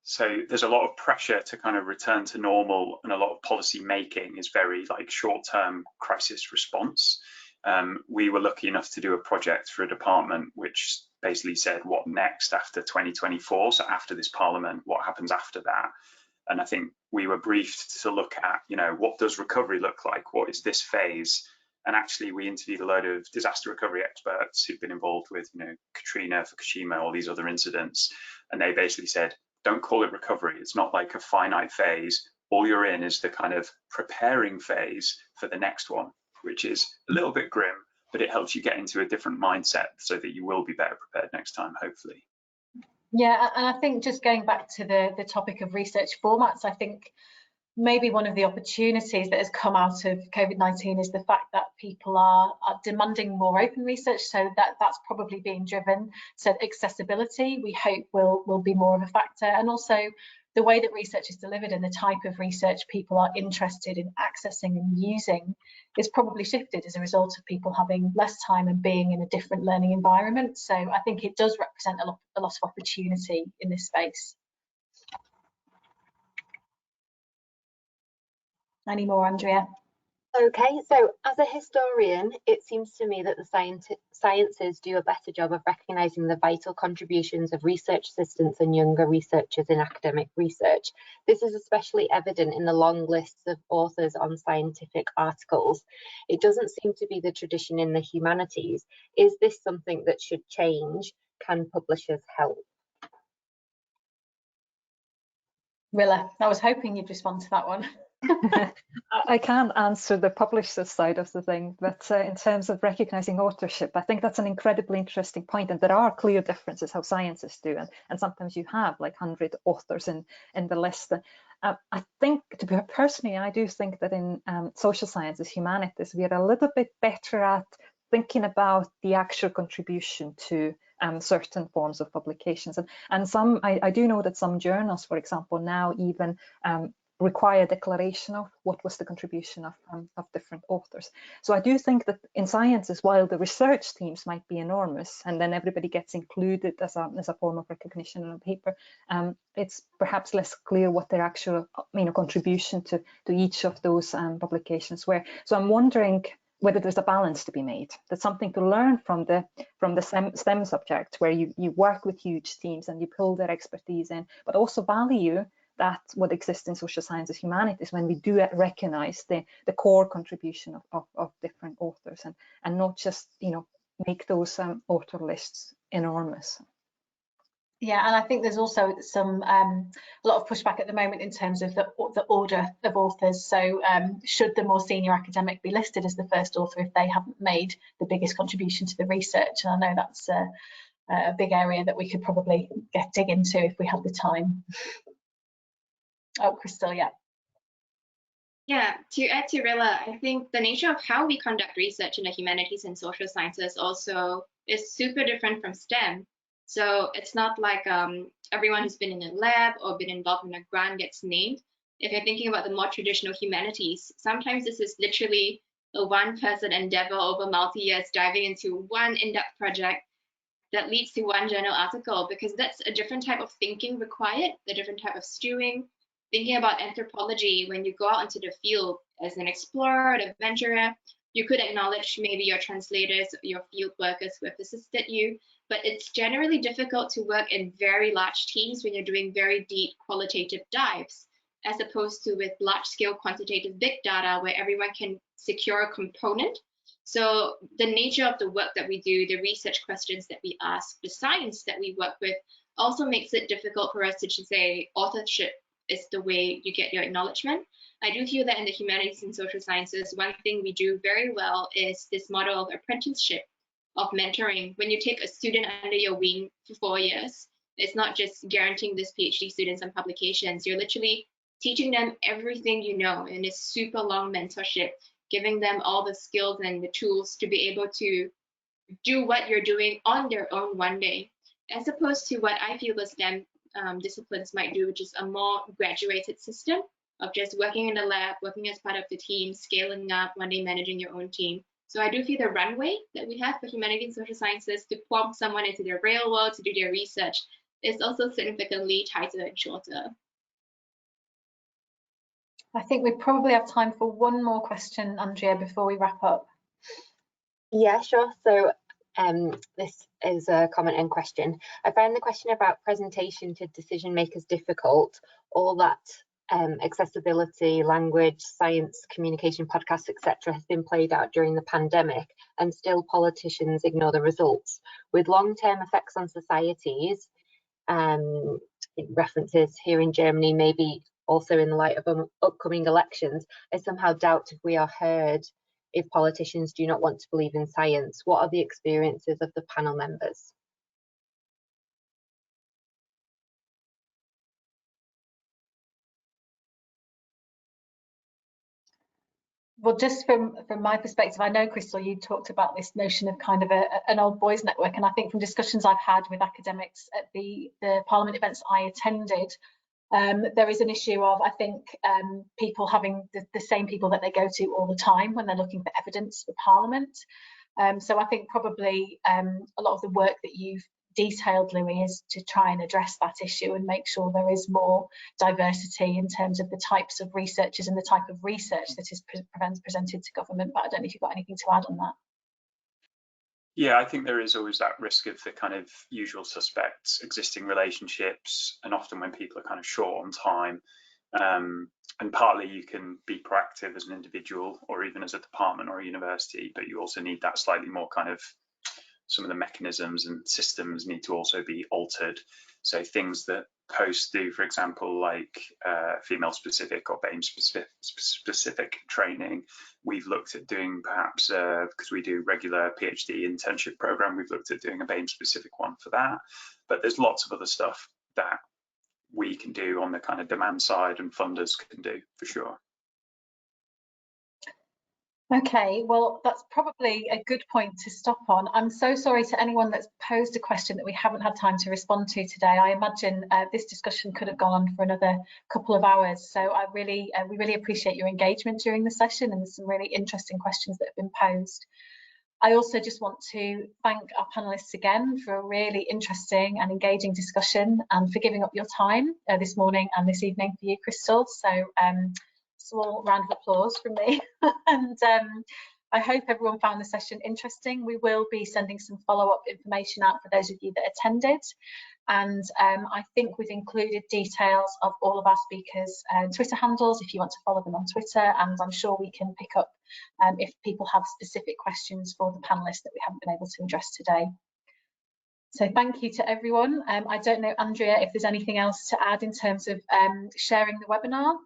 S5: So there's a lot of pressure to kind of return to normal, and a lot of policy making is very like short-term crisis response. We were lucky enough to do a project for a department which basically said what next after 2024, so after this parliament, what happens after that. And I think we were briefed to look at, you know, what does recovery look like? What is this phase? And actually we interviewed a load of disaster recovery experts who've been involved with, you know, Katrina, Fukushima, all these other incidents. And they basically said, don't call it recovery. It's not like a finite phase. All you're in is the kind of preparing phase for the next one, which is a little bit grim, but it helps you get into a different mindset so that you will be better prepared next time, hopefully.
S1: Yeah, and I think just going back to the topic of research formats, I think maybe one of the opportunities that has come out of COVID-19 is the fact that people are demanding more open research, so that's probably being driven. So accessibility, we hope, will be more of a factor, and also the way that research is delivered and the type of research people are interested in accessing and using is probably shifted as a result of people having less time and being in a different learning environment. So I think it does represent a lot of opportunity in this space. Any more, Andrea?
S2: Okay, so as a historian, it seems to me that the sciences do a better job of recognising the vital contributions of research assistants and younger researchers in academic research. This is especially evident in the long lists of authors on scientific articles. It doesn't seem to be the tradition in the humanities. Is this something that should change? Can publishers help?
S1: Rilla, I was hoping you'd respond to that one.
S3: I can't answer the publisher's side of the thing, but in terms of recognising authorship, I think that's an incredibly interesting point, and there are clear differences how scientists do, and sometimes you have like 100 authors in the list. I think, personally, I do think that in social sciences, humanities, we are a little bit better at thinking about the actual contribution to certain forms of publications, and some I do know that some journals, for example, now even require a declaration of what was the contribution of different authors. So I do think that in sciences, while the research teams might be enormous and then everybody gets included as a form of recognition in a paper, it's perhaps less clear what their actual contribution to each of those publications were. So I'm wondering whether there's a balance to be made. That's something to learn from the STEM subject, where you work with huge teams and you pull their expertise in, but also value that what exists in social sciences, humanities, when we do recognize the core contribution of different authors, and not just make those author lists enormous.
S1: Yeah, and I think there's also some a lot of pushback at the moment in terms of the order of authors. So should the more senior academic be listed as the first author if they haven't made the biggest contribution to the research? And I know that's a big area that we could probably dig into if we had the time. Oh, Crystal, yeah.
S4: Yeah, to add to Rilla, I think the nature of how we conduct research in the humanities and social sciences also is super different from STEM. So it's not like everyone who's been in a lab or been involved in a grant gets named. If you're thinking about the more traditional humanities, sometimes this is literally a one-person endeavor over multi-years, diving into one in-depth project that leads to one journal article, because that's a different type of thinking required, a different type of stewing. Thinking about anthropology, when you go out into the field as an explorer, an adventurer, you could acknowledge maybe your translators, your field workers who have assisted you, but it's generally difficult to work in very large teams when you're doing very deep qualitative dives, as opposed to with large-scale quantitative big data where everyone can secure a component. So the nature of the work that we do, the research questions that we ask, the science that we work with also makes it difficult for us to just say authorship is the way you get your acknowledgement. I do feel that in the humanities and social sciences, one thing we do very well is this model of apprenticeship, of mentoring. When you take a student under your wing for 4 years, it's not just guaranteeing this PhD student some publications, you're literally teaching them everything you know in this super long mentorship, giving them all the skills and the tools to be able to do what you're doing on their own one day, as opposed to what I feel the STEM disciplines might do, which is a more graduated system of just working in the lab, working as part of the team, scaling up, one day managing your own team. So I do feel the runway that we have for humanities and social sciences to plump someone into their real world to do their research is also significantly tighter and shorter.
S1: I think we probably have time for one more question, Andrea, before we wrap up.
S2: Yeah, sure. So this is a comment and question. I find the question about presentation to decision makers difficult. All that accessibility, language, science, communication, podcasts, etc. has been played out during the pandemic, and still politicians ignore the results. With long-term effects on societies, references here in Germany, maybe also in the light of upcoming elections, I somehow doubt if we are heard if politicians do not want to believe in science. What are the experiences of the panel members?
S1: Well, just from my perspective, I know, Crystal, you talked about this notion of kind of an old boys network, and I think from discussions I've had with academics at the Parliament events I attended, there is an issue of, I think, people having the same people that they go to all the time when they're looking for evidence for Parliament. So I think probably a lot of the work that you've detailed, Louis, is to try and address that issue and make sure there is more diversity in terms of the types of researchers and the type of research that is presented to government. But I don't know if you've got anything to add on that.
S5: Yeah, I think there is always that risk of the kind of usual suspects, existing relationships, and often when people are kind of short on time. And partly you can be proactive as an individual or even as a department or a university, but you also need that slightly more kind of, some of the mechanisms and systems need to also be altered. So things that posts do, for example, like female specific or BAME specific training, we've looked at doing perhaps, because we do regular PhD internship program, we've looked at doing a BAME specific one for that. But there's lots of other stuff that we can do on the kind of demand side and funders can do for sure.
S1: Okay, well, that's probably a good point to stop on. I'm so sorry to anyone that's posed a question that we haven't had time to respond to today. I imagine this discussion could have gone on for another couple of hours. So we really appreciate your engagement during the session and some really interesting questions that have been posed. I also just want to thank our panelists again for a really interesting and engaging discussion and for giving up your time this morning and this evening for you, Crystal. So small round of applause from me. And I hope everyone found the session interesting. We will be sending some follow-up information out for those of you that attended. And I think we've included details of all of our speakers' Twitter handles if you want to follow them on Twitter. And I'm sure we can pick up if people have specific questions for the panelists that we haven't been able to address today. So thank you to everyone. I don't know, Andrea, if there's anything else to add in terms of sharing the webinar.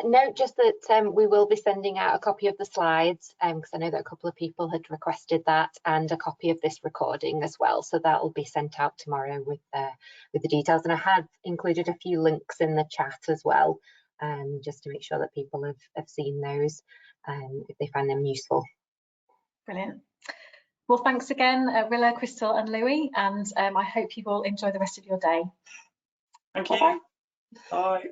S2: No, just that we will be sending out a copy of the slides because I know that a couple of people had requested that, and a copy of this recording as well. So that will be sent out tomorrow with the details. And I have included a few links in the chat as well, just to make sure that people have seen those if they find them useful. Brilliant.
S1: Well, thanks again, Rilla, Crystal and Louis, and I hope you will enjoy the rest of your day.
S5: Thank you.
S1: Bye-bye.
S5: Bye.